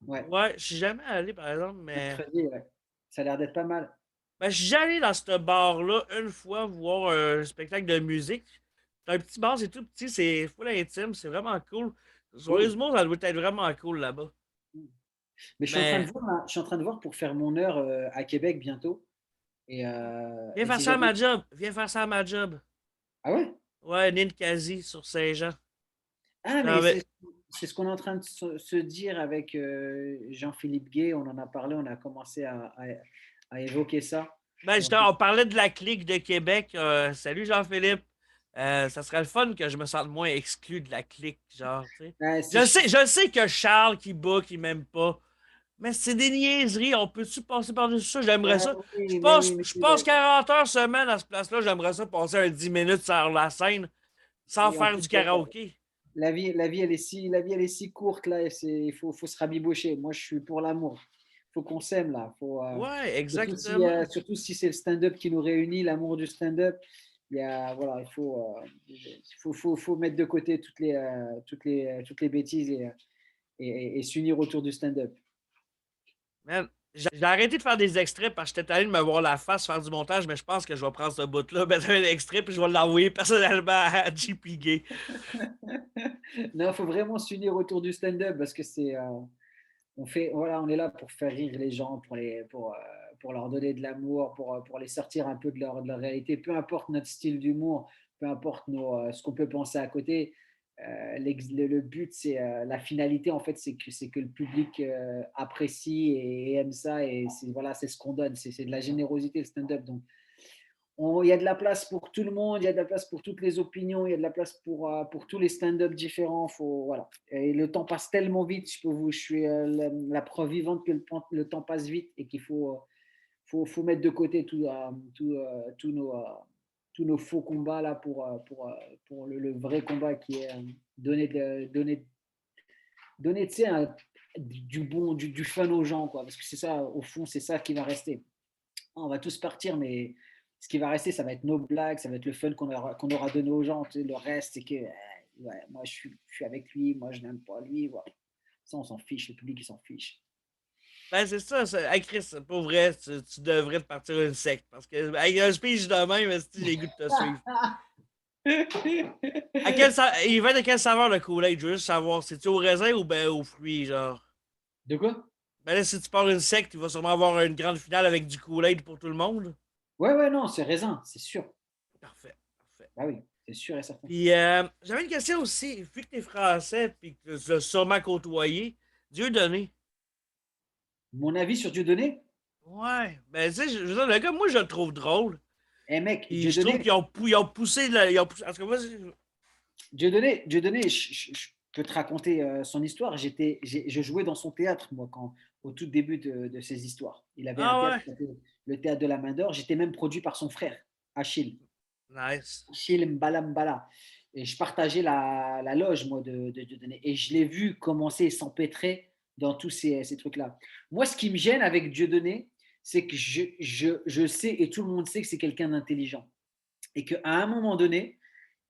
Ouais. Ouais, je suis jamais allé, par exemple, mais. Mercredi, ouais. Ça a l'air d'être pas mal. Ben, je suis déjà allé dans ce bar-là une fois voir un spectacle de musique. C'est un petit bar, c'est tout petit, c'est full intime, c'est vraiment cool. Sur les Cool. humours, ça doit être vraiment cool là-bas. Mais je suis en train de Mais voir, là, je suis en train de voir pour faire mon heure à Québec bientôt. viens Et faire si ça à jamais. ma job. Viens faire ça à ma job. Ah ouais? Ouais, Ninkasi sur Saint-Jean. Ah, mais Non, mais, c'est ce qu'on est en train de se dire avec Jean-Philippe Gay. On en a parlé, on a commencé à évoquer ça. ben, Donc, justement, on parlait de la clique de Québec. Salut Jean-Philippe. Ça serait le fun que je me sente moins exclu de la clique, genre, tu sais. si je- Je sais que Charles qui book, il m'aime pas. Mais c'est des niaiseries. On peut-tu passer par-dessus ça? J'aimerais ouais, ça. oui, mais oui, mais Je tu passe 40 heures semaine à ce place-là. J'aimerais ça passer un 10 minutes sur la scène sans et en faire plus, du karaoké. la vie, elle est si courte là. Il faut se rabibocher. Moi, je suis pour l'amour. Il faut qu'on s'aime là. Ouais, Surtout si, exactement. surtout si c'est le stand-up qui nous réunit, l'amour du stand-up. Voilà, faut mettre de côté toutes les bêtises et s'unir autour du stand-up. Man, j'ai arrêté de faire des extraits parce que j'étais allé de me voir la face faire du montage, mais je pense que je vais prendre ce bout-là, mettre un extrait, puis je vais l'envoyer personnellement à JP Gay. Non, il faut vraiment s'unir autour du stand-up parce que voilà, on est là pour faire rire les gens, pour leur donner de l'amour, pour les sortir un peu de leur réalité, peu importe notre style d'humour, peu importe ce qu'on peut penser à côté. Le but, c'est la finalité, en fait, c'est que le public apprécie et aime ça, et voilà, c'est ce qu'on donne, c'est de la générosité, le stand-up. Donc, il y a de la place pour tout le monde, il y a de la place pour toutes les opinions, il y a de la place pour tous les stand-up différents. Voilà. Et le temps passe tellement vite, je suis la preuve vivante que le temps passe vite et qu'il faut mettre de côté tous nos faux combats là pour le vrai combat qui est donner tu sais, du fun aux gens, quoi, parce que c'est ça, au fond, c'est ça qui va rester. On va tous partir, mais ce qui va rester, ça va être nos blagues, ça va être le fun qu'on aura donné aux gens. Tu sais, le reste, c'est que ouais, moi, je suis avec lui, moi, je n'aime pas lui. Voilà. Ça, on s'en fiche, le public, il s'en fiche. Ben, c'est ça. Hey, Chris, pour vrai, tu devrais te partir une secte. Parce que, avec un speech de même, si j'ai le goût de te suivre. Il va être de quelle saveur le Kool-Aid? Je veux juste savoir, c'est-tu au raisin ou ben aux fruits, genre? De quoi? Ben là, si tu pars une secte, il va sûrement avoir une grande finale avec du Kool-Aid pour tout le monde. Ouais, ouais, non, c'est raisin, c'est sûr. Parfait, parfait. Ah oui, c'est sûr et certain. Puis, j'avais une question aussi. Vu que t'es français, puis que tu l'as sûrement côtoyé, Dieu donné. Mon avis sur Dieudonné? Ouais. Ben, tu sais, je veux dire, le gars, moi, je le trouve drôle. Eh mec, Puis, je trouve Dieudonné, qu'ils ont poussé. En tout cas, moi, Dieudonné, je peux te raconter son histoire. Je jouais dans son théâtre, moi, au tout début de ses histoires. Il avait un Ah théâtre ouais? qui s'appelait le Théâtre de la Main d'Or. J'étais même produit par son frère, Achille. Nice. Achille Mbala Mbala. Et je partageais la loge, moi, de Dieudonné. Et je l'ai vu commencer et s'empêtrer dans tous ces trucs-là. Moi, ce qui me gêne avec Dieudonné, c'est que je sais, et tout le monde sait que c'est quelqu'un d'intelligent. Et qu'à un moment donné,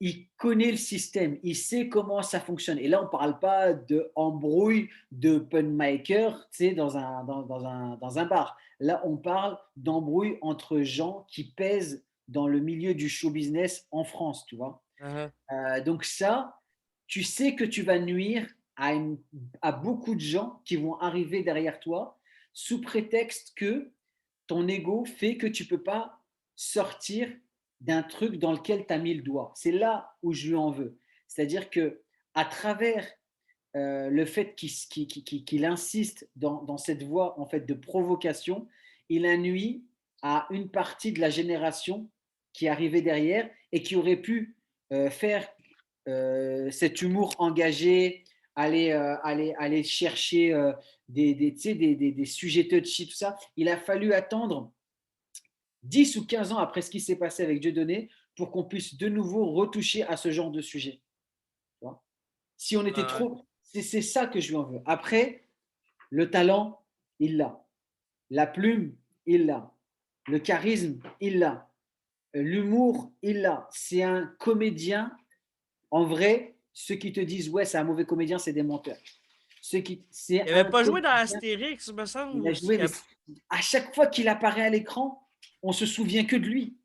il connaît le système, il sait comment ça fonctionne. Et là, on ne parle pas d'embrouille d'open maker, tu sais, dans un bar. Là, on parle d'embrouille entre gens qui pèsent dans le milieu du show business en France, tu vois. Uh-huh. Donc ça, tu sais que tu vas nuire à beaucoup de gens qui vont arriver derrière toi sous prétexte que ton ego fait que tu ne peux pas sortir d'un truc dans lequel tu as mis le doigt. C'est là où je lui en veux. C'est-à-dire que à travers le fait qu'il insiste dans cette voie en fait de provocation, il a nuit à une partie de la génération qui arrivait derrière et qui aurait pu faire cet humour engagé, aller chercher des sujets touchy, tout ça. Il a fallu attendre 10 ou 15 ans après ce qui s'est passé avec Dieudonné pour qu'on puisse de nouveau retoucher à ce genre de sujet. Si on était Ouais. trop. C'est ça que je lui en veux. Après, le talent, il l'a. La plume, il l'a. Le charisme, il l'a. L'humour, il l'a. C'est un comédien. En vrai, ceux qui te disent ouais, c'est un mauvais comédien, c'est des menteurs. C'est Il un avait pas joué dans comédien. Astérix, me semble. Il a joué, mais à chaque fois qu'il apparaît à l'écran, on se souvient que de lui.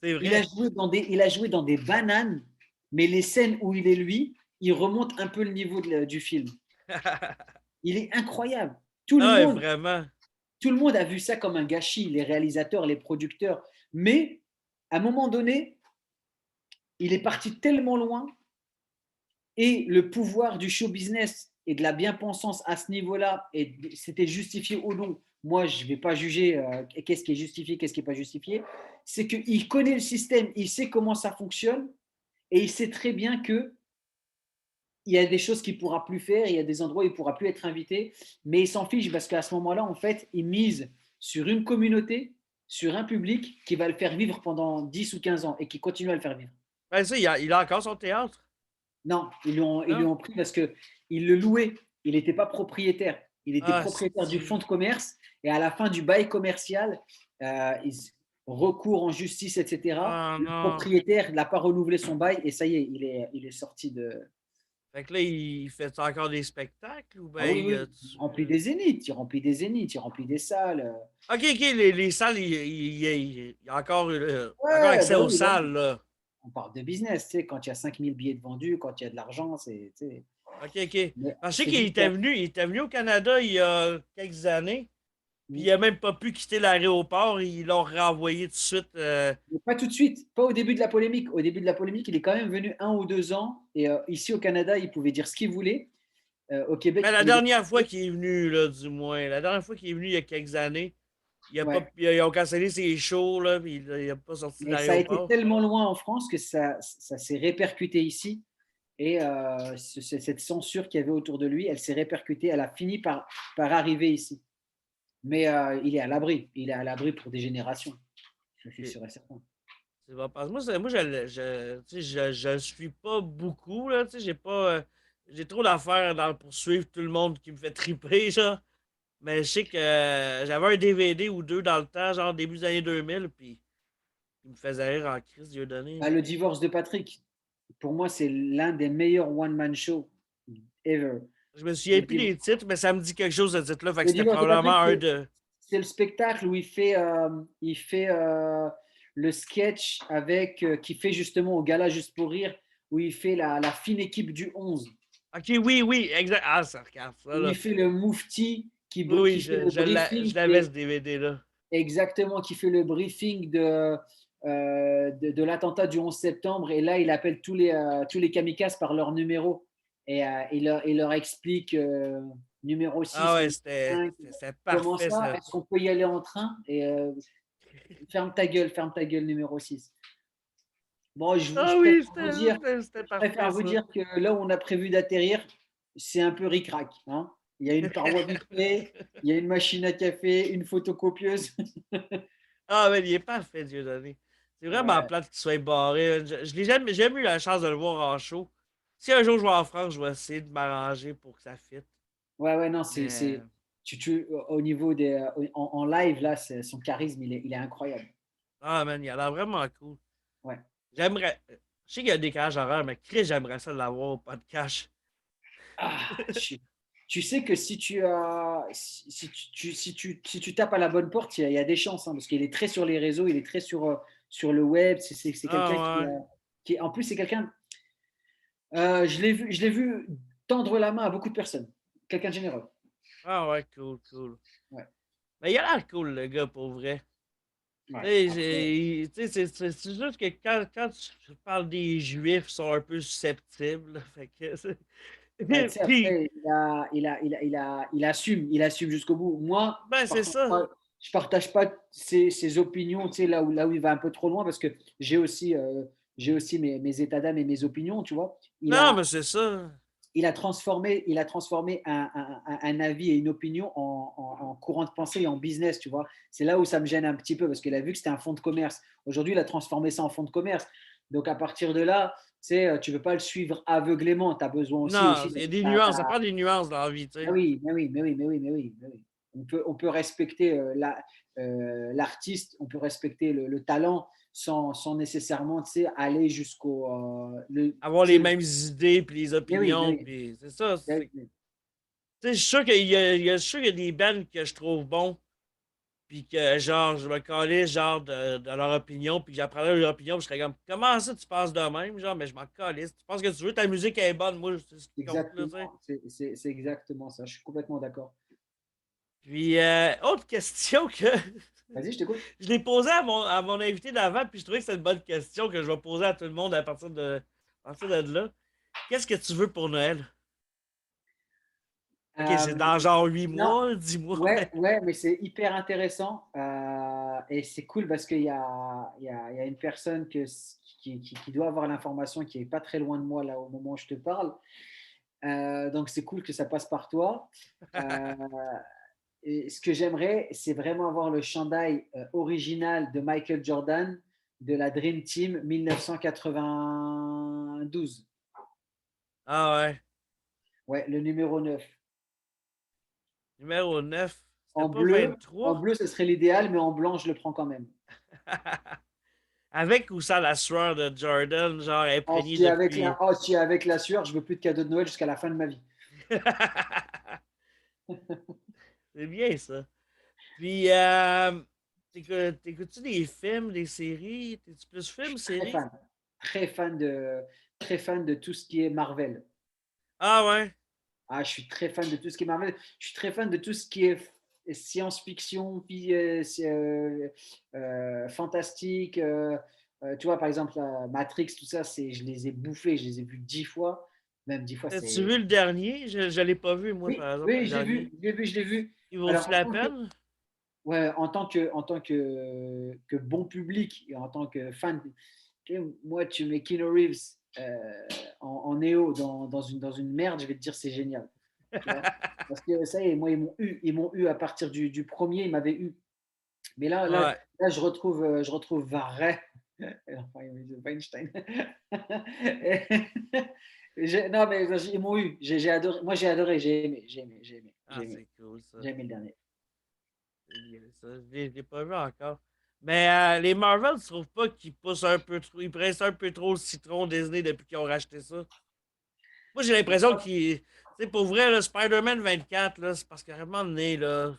C'est Il a vrai. joué dans des bananes, mais les scènes où il est lui, il remonte un peu le niveau du film. Il est incroyable. Ah ouais, vraiment. Tout le monde a vu ça comme un gâchis, les réalisateurs, les producteurs. Mais à un moment donné, il est parti tellement loin et le pouvoir du show business et de la bien-pensance à ce niveau-là, et c'était justifié ou non. Moi, je ne vais pas juger qu'est-ce qui est justifié, qu'est-ce qui n'est pas justifié. C'est qu'il connaît le système, il sait comment ça fonctionne et il sait très bien que il y a des choses qu'il ne pourra plus faire, il y a des endroits où il ne pourra plus être invité, mais il s'en fiche parce qu'à ce moment-là, en fait, il mise sur une communauté, sur un public qui va le faire vivre pendant 10 ou 15 ans et qui continue à le faire vivre. Ben, ça, il a encore son théâtre. Non, ils lui Non? ont pris parce qu'il le louait, il n'était pas propriétaire. Il était Ah, propriétaire du fonds si. de commerce et à la fin du bail commercial, recours en justice, etc., Ah, le non. propriétaire n'a pas renouvelé son bail et ça y est, il est sorti de, Fait que là, il fait encore des spectacles ou ah ben oui, oui, il remplit des zéniths, il remplit des salles. Ok, ok, les salles, il y a encore Ouais, accès bah aux oui, bah oui. salles, là. On parle de business, tu sais, quand il y a 5000 billets de vendus, quand il y a de l'argent, c'est, tu sais, Ok, ok. mais Parce que je sais c'est qu'il juste était il était venu au Canada il y a quelques années, puis il a même pas pu quitter l'aéroport, ils l'ont renvoyé tout de suite. mais pas tout de suite, pas au début de la polémique. Au début de la polémique, il est quand même venu 1 ou 2 ans et ici au Canada, il pouvait dire ce qu'il voulait. Au Québec, Mais il la pouvait dire. dernière fois qu'il est venu, là, du moins, la dernière fois qu'il est venu il y a quelques années, Ouais. ils ont cancellé ses shows, là, puis il a pas sorti de Mais ça a été l'aéroport. tellement loin en France que ça s'est répercuté ici. Et cette censure qu'il y avait autour de lui, elle s'est répercutée, elle a fini par arriver ici. Mais il est à l'abri. Il est à l'abri pour des générations. Ça, c'est Ok. sûr et certain. C'est bon, parce que moi, tu sais, je suis pas beaucoup, là, tu sais, j'ai pas, j'ai trop d'affaires pour suivre tout le monde qui me fait triper, genre. Mais je sais que j'avais un DVD ou deux dans le temps, genre début des années 2000, puis il me faisait rire en crise, Dieu donné. Ah, le divorce de Patrick, pour moi, c'est l'un des meilleurs one-man shows ever. Je me souviens Le, plus div- des titres, mais ça me dit quelque chose de ce titre-là, fait que le c'était divorce de probablement Patrick, un de... c'est le spectacle où il fait le sketch avec, qui fait justement au gala Juste pour rire, où il fait la fine équipe du 11, Ok, oui, oui, exact. Ah, ça regarde ça, où il là. fait le moufti Oui, oui, qui fait le je briefing l'avais ce DVD-là. exactement, qui fait le briefing de l'attentat du 11 septembre. Et là, il appelle tous les kamikazes par leur numéro. Et il leur explique numéro Ah 6, ouais, numéro 5. c'était Comment parfait, ça? ça. Est-ce qu'on peut y aller en train? Et ferme ta gueule, numéro 6. Bon, Ah oui, c'était je préfère parfait, vous ça. dire que là où on a prévu d'atterrir, c'est un peu ric-rac, hein. Il y a une paroi vitrée, il y a une machine à café, une photocopieuse. Ah, mais il est parfait, Dieudonné. C'est vraiment Ouais, plate qu'il soit barré. Je l'ai jamais, j'ai jamais eu la chance de le voir en show. Si un jour je vais en France, je vais essayer de m'arranger pour que ça fitte. ouais, ouais, non, Mais, au niveau des, en live, là, son charisme, il est incroyable. ah, man, il a l'air vraiment cool. Ouais. J'aimerais. Je sais qu'il y a des décalage horaire, mais Chris, j'aimerais ça l'avoir au podcast. Ah, tu sais que si tu tapes à la bonne porte, il y a des chances, hein, parce qu'il est très sur les réseaux, il est très sur le web. C'est quelqu'un Ah, ouais. en plus, c'est quelqu'un. Je l'ai vu tendre la main à beaucoup de personnes. Quelqu'un de généreux. Ah, ouais, cool, cool. Ouais, Mais il a l'air cool, le gars, pour vrai. Tu ouais. sais, Après, c'est juste que quand je parle des Juifs, ils sont un peu susceptibles. Là, fait que, bah, tu sais, puis, après, il assume jusqu'au bout. Moi, ben, c'est ça. je partage pas ses opinions, tu sais, là où il va un peu trop loin, parce que j'ai aussi mes états d'âme et mes opinions, tu vois. Non, mais c'est ça. Il a transformé un avis et une opinion en courant de pensée et en business, tu vois. C'est là où ça me gêne un petit peu, parce qu'il a vu que c'était un fonds de commerce. Aujourd'hui, il a transformé ça en fonds de commerce. Donc, à partir de là, tu ne peux pas le suivre aveuglément. Tu as besoin Non, aussi. il y a des nuances. Ça prend des nuances dans la vie, tu Ah sais. oui, mais oui. On peut respecter l'artiste, on peut respecter le talent sans nécessairement, tu sais, aller jusqu'au. Avoir Tu les sais, mêmes idées, puis les mais opinions, oui. puis c'est ça. Mais Tu sais, je suis sûr je suis sûr qu'il y a des bands que je trouve bons, puis que, genre, je me calais, genre, de leur opinion, puis que j'apprendrais leur opinion, puis je serais comme, comment ça tu penses de même, genre, mais je m'en calisse. Tu penses que tu veux, ta musique est bonne, moi, c'est ce qui compte, là, tu sais. exactement, c'est exactement ça. Je suis complètement d'accord. Puis, autre question que Vas-y, je t'écoute. je l'ai posée à mon invité d'avant, puis je trouvais que c'est une bonne question que je vais poser à tout le monde à partir de là. Qu'est-ce que tu veux pour Noël? Ok, c'est Euh, dans genre 8 non, mois, 10 mois, mais. ouais, mais c'est hyper intéressant et c'est cool parce il y a une personne qui doit avoir l'information qui est pas très loin de moi là au moment où je te parle. Donc c'est cool que ça passe par toi. Euh, et ce que j'aimerais, c'est vraiment avoir le chandail original de Michael Jordan de la Dream Team 1992. Ah ouais. Ouais, le numéro 9. Numéro 9, c'était En pas bleu, en 23? bleu, ce serait l'idéal, mais en blanc, je le prends quand même. Avec ou sans la sueur de Jordan, genre imprégnée depuis. Si avec la sueur, je veux plus de cadeaux de Noël jusqu'à la fin de ma vie. C'est bien ça. Puis, t'écoutes-tu des films, des séries? T'es-tu plus film, Très série? fan, très fan très fan de tout ce qui est Marvel. Ah ouais? Ah, je suis très fan de tout ce qui est Marvel. Je suis très fan de tout ce qui est science-fiction, puis fantastique. Tu vois, par exemple, Matrix, tout ça, je les ai bouffés, je les ai vus 10 fois. Même 10 fois, As-tu c'est. vu le dernier? Je l'ai pas vu, moi, Oui, par exemple, oui, le dernier. je l'ai vu. Il Alors, vaut-tu la peine? ouais, en tant que bon public et en tant que fan, moi, tu mets Keanu Reeves en Néo dans une merde, je vais te dire c'est génial. Tu vois. Parce que ça y est, moi, ils m'ont eu à partir du premier, ils m'avaient eu. Mais Ouais. là je retrouve Varret. Enfin, Weinstein. Non, mais ils m'ont eu. J'ai adoré. Moi, j'ai adoré. Ah, c'est cool, ça. J'ai aimé le dernier. C'est bien ça. Je l'ai pas vu encore. Mais les Marvel, tu trouves pas qu'ils poussent un peu trop, ils pressent un peu trop le citron Disney depuis qu'ils ont racheté ça? Moi, j'ai l'impression qu'ils. Tu sais, pour vrai, le Spider-Man 24, là, c'est parce qu'à un moment donné, là.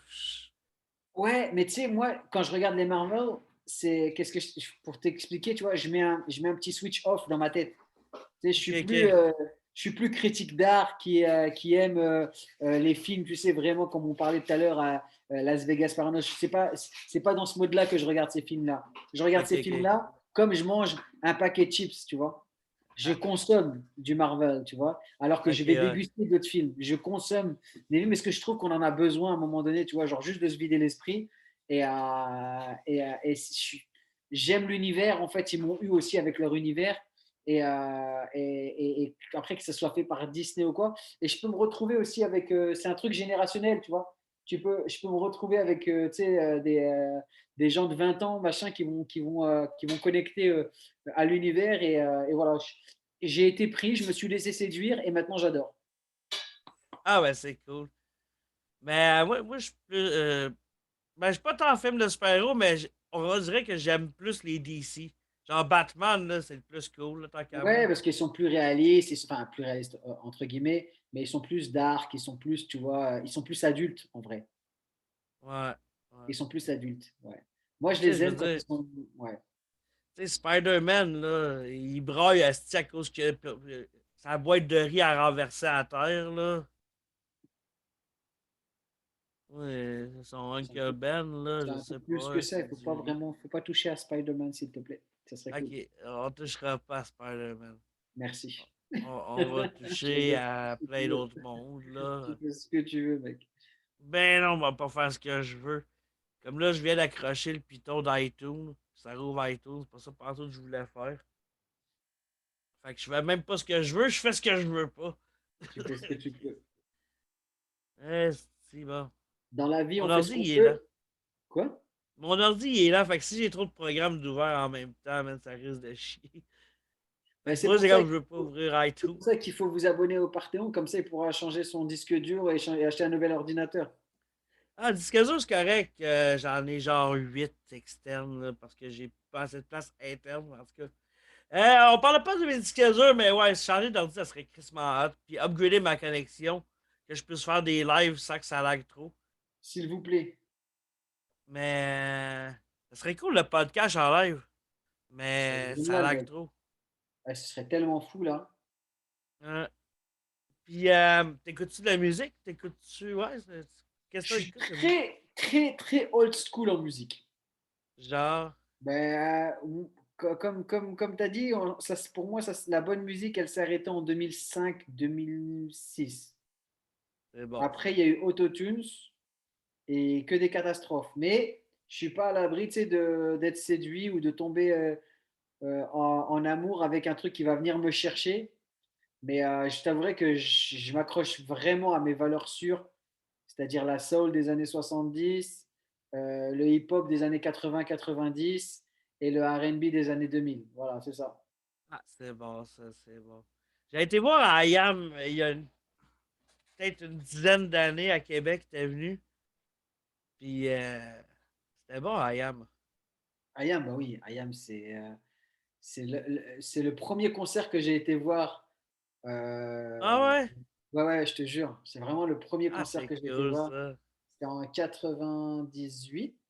Ouais, mais tu sais, moi, quand je regarde les Marvel, c'est qu'est-ce que pour t'expliquer, tu vois, je mets un petit switch off dans ma tête. Tu sais, Ok, ok. je suis plus critique d'art qui aime les films, tu sais, vraiment, comme on parlait tout à l'heure à Las Vegas Parano. C'est pas dans ce mode-là que je regarde ces films-là. Je regarde Ok, ces ok. films-là comme je mange un paquet de chips, tu vois. Je consomme du Marvel, tu vois, alors que Ok, je vais ouais. déguster d'autres films. Je consomme des films, mais ce que je trouve qu'on en a besoin à un moment donné, tu vois, genre juste de se vider l'esprit. Et je suis j'aime l'univers. En fait, ils m'ont eu aussi avec leur univers. Et après que ce soit fait par Disney ou quoi. Et je peux me retrouver aussi avec. C'est un truc générationnel, tu vois. Je peux me retrouver avec tu sais, des gens de 20 ans, machin, qui vont connecter à l'univers. Et voilà. J'ai été pris, je me suis laissé séduire et maintenant j'adore. Ah, ben, c'est cool. Mais moi je suis plus. Ben, je suis pas tant film de super-héros, mais on dirait que j'aime plus les DC. Genre Batman, là, c'est le plus cool, là, tant qu'à moi. Ouais, parce qu'ils sont plus réalistes, enfin plus réalistes entre guillemets, mais ils sont plus dark, ils sont plus, tu vois, ils sont plus adultes en vrai. Ouais. Ouais. Ils sont plus adultes, ouais. Moi, je Tu sais, les je veux aime quand ils dire, sont, ouais. tu sais, Spider-Man, là, il braille asti à cause que sa boîte de riz a renversé à terre, là. Ouais, son C'est un Uncle peu, Ben, là, c'est je un peu sais plus que pas, ça. c'est Il faut pas du. vraiment, faut pas toucher à Spider-Man, s'il te plaît. Ça serait cool. Ok, on touchera pas à Spider-Man. Merci. On va Je toucher rigole. à Tu plein veux. d'autres mondes, Tu là. fais ce que tu veux, mec. Ben non, on va pas faire ce que je veux. Comme là, je viens d'accrocher le piton d'iTunes. Ça rouvre iTunes, c'est pas ça partout que je voulais faire. Fait que je fais même pas ce que je veux, je fais ce que je veux pas. Tu fais ce que tu peux. C'est bon. Dans la vie, Mon on fait ce ordi, qu'on il est là. peut. Quoi? Mon ordi, il est là. Fait que si j'ai trop de programmes d'ouvert en même temps, man, ça risque de chier. Fait Ben, que pour ça, c'est comme je veux pas ouvrir c'est iTunes. pour ça qu'il faut vous abonner au Parthéon. Comme ça, il pourra changer son disque dur et acheter un nouvel ordinateur. Ah, disque dur, c'est correct. J'en ai genre 8 externes là, parce que j'ai pas assez de place interne. En tout cas. On parle pas de mes disques durs, mais ouais, changer d'ordi, ça serait crissement hot. Puis upgrader ma connexion, que je puisse faire des lives sans que ça lag trop. S'il vous plaît. Mais ça serait cool le podcast en live, Ce serait mais ça génial, lag mec. trop. Ah, ce serait tellement fou, là. Hein. Puis t'écoutes-tu de la musique? T'écoutes-tu. Ouais, qu'est-ce Je que suis t'écoutes de musique? très, très, très old school en musique. Genre, Ben, comme tu as dit, pour moi, la bonne musique, elle s'est arrêtée en 2005-2006. c'est bon ça. Après, il y a eu Autotunes et que des catastrophes. Mais je suis pas à l'abri, tu sais, d'être séduit ou de tomber en amour avec un truc qui va venir me chercher. Mais je t'avouerai que je m'accroche vraiment à mes valeurs sûres, c'est-à-dire la soul des années 70, le hip-hop des années 80-90 et le R&B des années 2000. Voilà, c'est ça. Ah, c'est bon ça, c'est bon. J'ai été voir IAM il y a peut-être une dizaine d'années à Québec, t'es venu. Puis c'était bon IAM. IAM, bah oui, IAM, c'est le premier concert que j'ai été voir. Ah Euh, ouais? ouais, ouais, je te jure, c'est vraiment le premier Ah, concert c'est que j'ai été cool voir. ça. C'était en 98.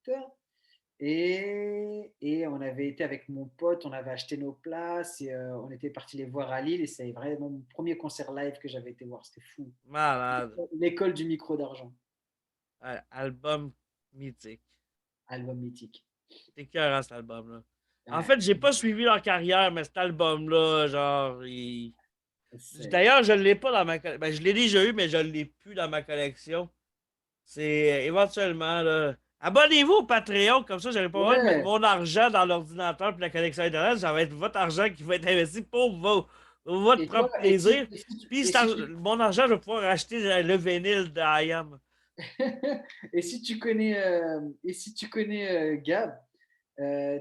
Et on avait été avec mon pote, on avait acheté nos places et on était parti les voir à Lille. Et c'est vraiment mon premier concert live que j'avais été voir. C'était fou. Malade. L'école du micro d'argent, Album mythique. album mythique. C'est cœur cet album-là. En Ouais, fait, j'ai pas suivi leur carrière, mais cet album-là, genre, c'est- d'ailleurs, je l'ai pas dans ma collection. Ben, je l'ai déjà eu, mais je l'ai plus dans ma collection. C'est éventuellement, là. Abonnez-vous au Patreon, comme ça, j'aurai pas besoin de mettre ouais. mon argent dans l'ordinateur et la connexion Internet. Ça va être votre argent qui va être investi pour votre Et toi, propre plaisir. Puis et si tu, mon argent, je vais pouvoir acheter le vinyle d'IAM. et si tu connais Gab,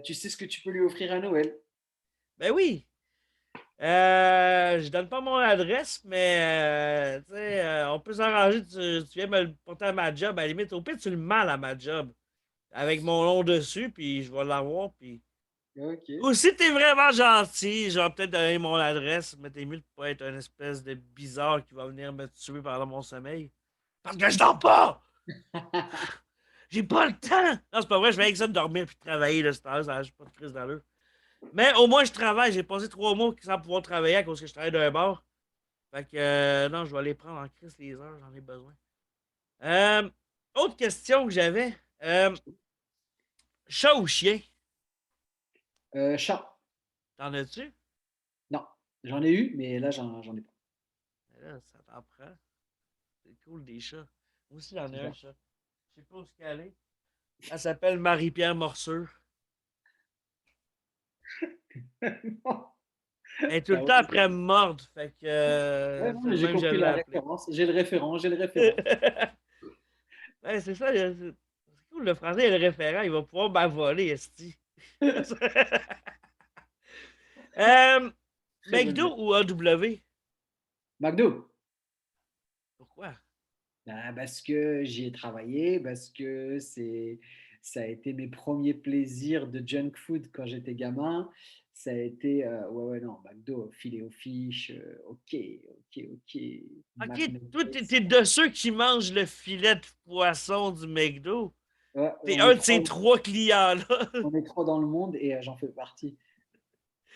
tu sais ce que tu peux lui offrir à Noël. Ben oui. Je donne pas mon adresse, mais tu sais, on peut s'arranger. Tu viens me le porter à ma job. À la limite, au pire, tu le mets à ma job. Avec mon nom dessus, puis je vais l'avoir. Puis. Ok. Ou si t'es vraiment gentil, je vais peut-être donner mon adresse, mais t'es mieux de pas être une espèce de bizarre qui va venir me tuer pendant mon sommeil. Parce que je dors pas! J'ai pas le temps! Non, c'est pas vrai, je vais avec ça de dormir puis de travailler, là, ça n'a pas de crise d'allure. Mais au moins, je travaille. J'ai passé 3 mois sans pouvoir travailler à cause que je travaille d'un bar. Fait que, non, je vais aller prendre en crise les heures, j'en ai besoin. Euh, Autre question que j'avais. Chat ou chien? Chat. T'en as-tu? Non, j'en ai eu, mais là, j'en ai pas. Mais là, ça t'en prend. C'est cool, des chats. Moi aussi, j'en ai C'est un ça. chat. Je sais pas où est-ce qu'elle est. Elle s'appelle Marie-Pierre Morsure. Non. Elle est tout le Ah temps ouais, après me mordre. Fait que ouais, non, c'est mais le j'ai même que je compris l'ai la appelé. référence. J'ai le référent, j'ai le référent. Ouais, c'est ça. C'est cool, le français est le référent. Il va pouvoir m'avoler, esti. euh, Très bonne McDo blague. ou AW? McDo. Pourquoi? Ben, parce que j'y ai travaillé, parce que ça a été mes premiers plaisirs de junk food quand j'étais gamin. Ça a été, ouais, ouais, non, McDo, filet aux fiches, ok, ok, ok. Ok, toi, McNuggets. t'es de ceux qui mangent le filet de poisson du McDo. Ouais, T'es un de ces 3 clients-là. on est trois dans le monde et j'en fais partie.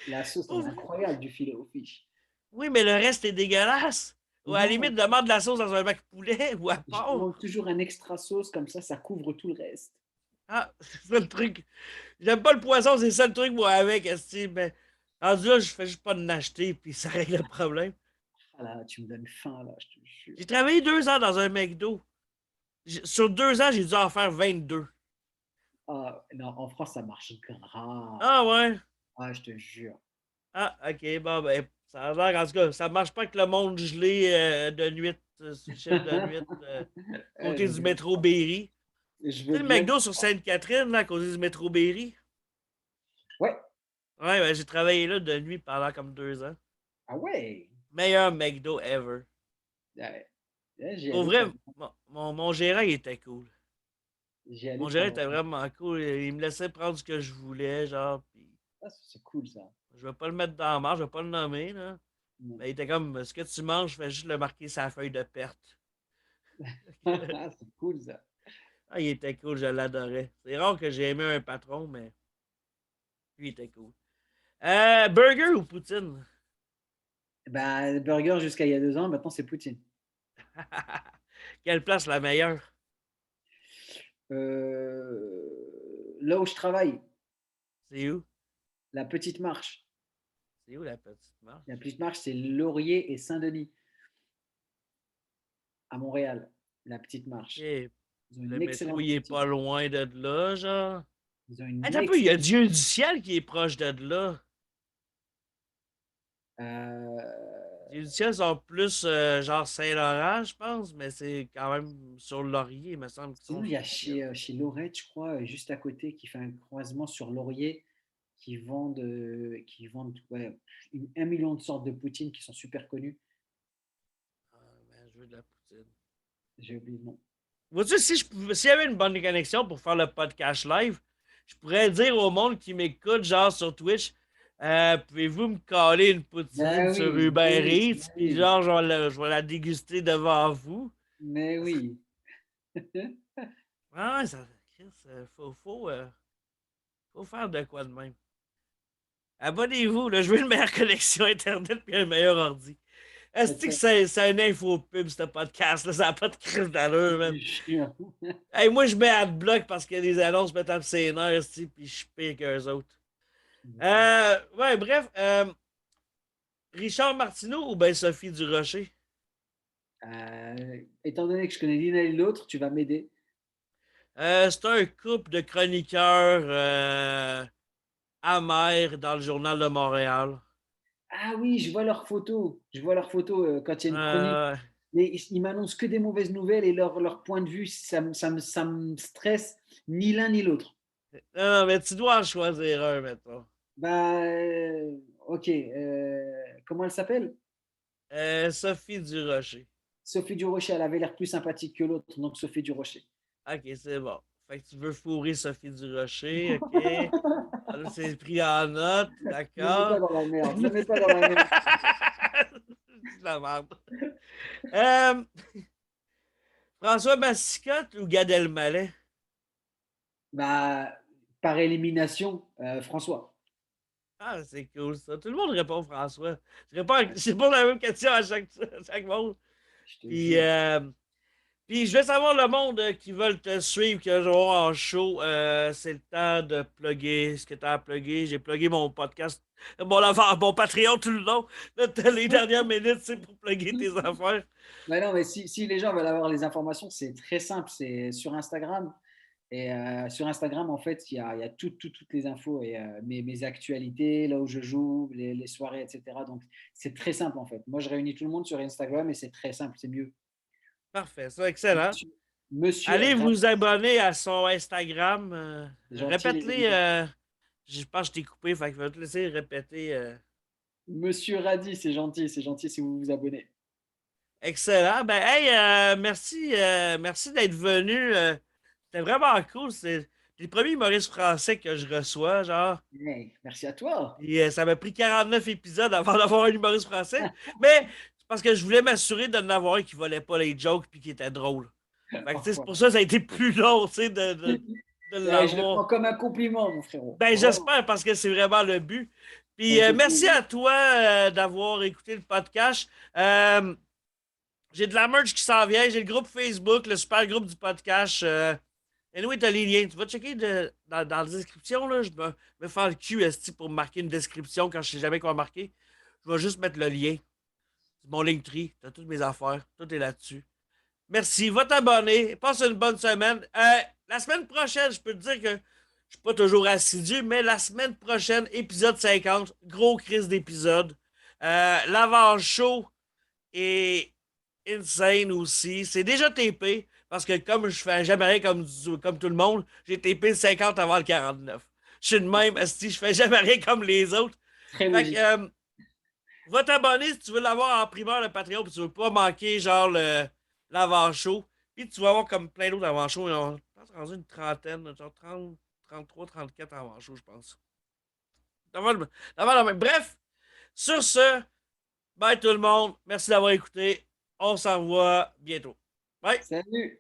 La sauce, elle Pour est vrai? incroyable du filet aux fiches. Oui, mais le reste est dégueulasse. Ou à la Non, limite, demande de la sauce dans un bac poulet ou à je part. demande toujours un extra sauce, comme ça couvre tout le reste. Ah, c'est ça le truc. J'aime pas le poisson, c'est ça le truc, moi, avec. Esti, mais rendu là, je fais juste pas de l'acheter, puis ça règle le problème. Ah là, tu me donnes faim, là, je te jure. J'ai travaillé 2 ans dans un McDo. Sur 2 ans, j'ai dû en faire 22. Ah, non, en France, ça marche grave. Ah ouais? Ah, je te jure. Ah, ok, bon, ben, ça a l'air, en tout cas, ça marche pas avec le monde gelé de nuit, sur le chiffre de nuit, côté Je du veux, métro Berry. je Tu veux sais, le bien. McDo sur Sainte-Catherine, là, à côté du métro Berry? Ouais. Ouais, ben, j'ai travaillé là de nuit pendant comme 2 ans. Ah ouais. Meilleur McDo ever. Ouais. Ouais, j'y Pour allais vrai, pendant. mon gérant, il était cool. J'y allais Mon gérant pendant. était vraiment cool. Il me laissait prendre ce que je voulais, genre, pis Ah, c'est cool ça. je vais pas le mettre dans la marge, je vais pas le nommer, là. Non. Mais il était comme, ce que tu manges, fais juste le marquer sa feuille de perte. C'est cool ça. Ah, il était cool, je l'adorais. C'est rare que j'ai aimé un patron, mais lui, il était cool. Burger ou poutine? Bah, burger jusqu'à il y a 2 ans, maintenant c'est Poutine. Quelle place la meilleure? Là où je travaille, C'est où? la petite marche. C'est où la petite marche? La petite marche, c'est Laurier et Saint-Denis, à Montréal. La petite marche. Ok. Ils ont Le une métro, excellente il est cantine. pas loin de là, genre. Ils ont Attends une un peu, il y a excellente. Dieu du ciel qui est proche de là. Euh, Les ciels sont plus genre Saint-Laurent, je pense, mais c'est quand même sur Laurier, il me semble qu'ils sont Sinon, il y sur a ciel. chez Lorette, je crois, juste à côté, qui fait un croisement sur Laurier, qui vendent ouais, 1 million de sortes de poutine qui sont super connues. Ah, ben, je veux de la poutine. J'ai oublié le nom. Vois-tu, s'il y avait une bonne connexion pour faire le podcast live, je pourrais dire au monde qui m'écoute, genre sur Twitch, pouvez-vous me caler une poutine Ben sur oui, mais Uber oui, Eats, mais puis oui, genre, je vais la déguster devant vous. mais oui. Ah ouais, Chris, faut faire de quoi de même. Abonnez-vous, là, je veux une meilleure connexion Internet puis un meilleur ordi. Est-ce que c'est un info pub, ce podcast-là? Ça n'a pas de crise d'allure, man. Hey, moi, je mets Adblock parce qu'il y a des annonces me tapent ses nerfs, esti, puis je suis pire qu'eux autres. Ouais, bref. Richard Martineau ou ben Sophie Durocher? Étant donné que je connais l'une et l'autre, tu vas m'aider. C'est un couple de chroniqueurs amers dans le Journal de Montréal. Ah oui, je vois leurs photos. Je vois leurs photos quand il y a une chronique. Euh, Mais ils m'annoncent que des mauvaises nouvelles et leur point de vue, ça me stresse ni l'un ni l'autre. non, mais tu dois en choisir un, maintenant. Bah, ok. Comment elle s'appelle? Sophie Durocher. Sophie Durocher, elle avait l'air plus sympathique que l'autre, donc Sophie Durocher. Ok, c'est bon. Fait que tu veux fourrer Sophie Durocher, ok. Ah, là, c'est pris en note, Ne mets pas d'accord. dans la merde. Ne mets pas dans la merde. C'est de la merde. Euh, François Massicotte ou Gad Elmaleh? Bah, par élimination, François. Ah, c'est cool ça. Tout le monde répond François. Je réponds la même question à chaque monde. Je te Puis, jure. puis je vais savoir le monde qui veulent te suivre, qui veulent voir en show. C'est le temps de plugger ce que tu as à plugger. J'ai plugué mon podcast, mon Patreon tout le long. Les dernières minutes, c'est pour plugger tes affaires. Bah non, mais si les gens veulent avoir les informations, c'est très simple. C'est sur Instagram. Et sur Instagram, en fait, il y a toutes les infos et mes actualités, là où je joue, les soirées, etc. Donc, c'est très simple, en fait. Moi, je réunis tout le monde sur Instagram et c'est très simple, c'est mieux. Parfait, ça, excellent. Monsieur, Monsieur Allez Ra- vous abonner à son Instagram. c'est gentil, les Répète-les. amis. Je pense que je t'ai coupé, fait que je vais te laisser répéter. Monsieur Radi, c'est gentil si vous vous abonnez. Excellent. Ben, hey, merci d'être venu. C'était vraiment cool. C'est le premier humoriste français que je reçois, genre. Hey, merci à toi. Et, ça m'a pris 49 épisodes avant d'avoir un humoriste français. Mais c'est parce que je voulais m'assurer d'en avoir un qui volait pas les jokes puis qui était drôle. Fait que, tu sais, c'est pour ça que ça a été plus long, tu sais, de Je le l'avoir. prends comme un compliment, mon frérot. Ben, Vraiment. j'espère parce que c'est vraiment le but. Puis, Ça me fait merci plaisir. à toi d'avoir écouté le podcast. J'ai de la merch qui s'en vient. J'ai le groupe Facebook, le super groupe du podcast. Anyway, t'as les liens. Tu vas checker dans la description. Là, je me faire le cul esti, pour marquer une description quand je sais jamais quoi marquer. Je vais juste mettre le lien. C'est mon Linktree. T'as toutes mes affaires. Tout est là-dessus. Merci. Va t'abonner. Passe une bonne semaine. La semaine prochaine, je peux te dire que je suis pas toujours assidu, mais la semaine prochaine, épisode 50, gros crise d'épisode. L'avant-show est insane aussi. C'est déjà TP, parce que comme je fais jamais rien comme tout le monde, j'ai TP le 50 avant le 49. Je suis de même, esti, je fais jamais rien comme les autres. Très Fait que, logique. va t'abonner si tu veux l'avoir en primeur, le Patreon, puis tu veux pas manquer, genre, l'avant-show. Puis tu vas avoir comme plein d'autres avant-shows. Je pense rendu une trentaine, genre 30, 33, 34 avant-shows, je pense. Bref, sur ce, bye tout le monde. Merci d'avoir écouté. On s'en revoit bientôt. Bye. Salut.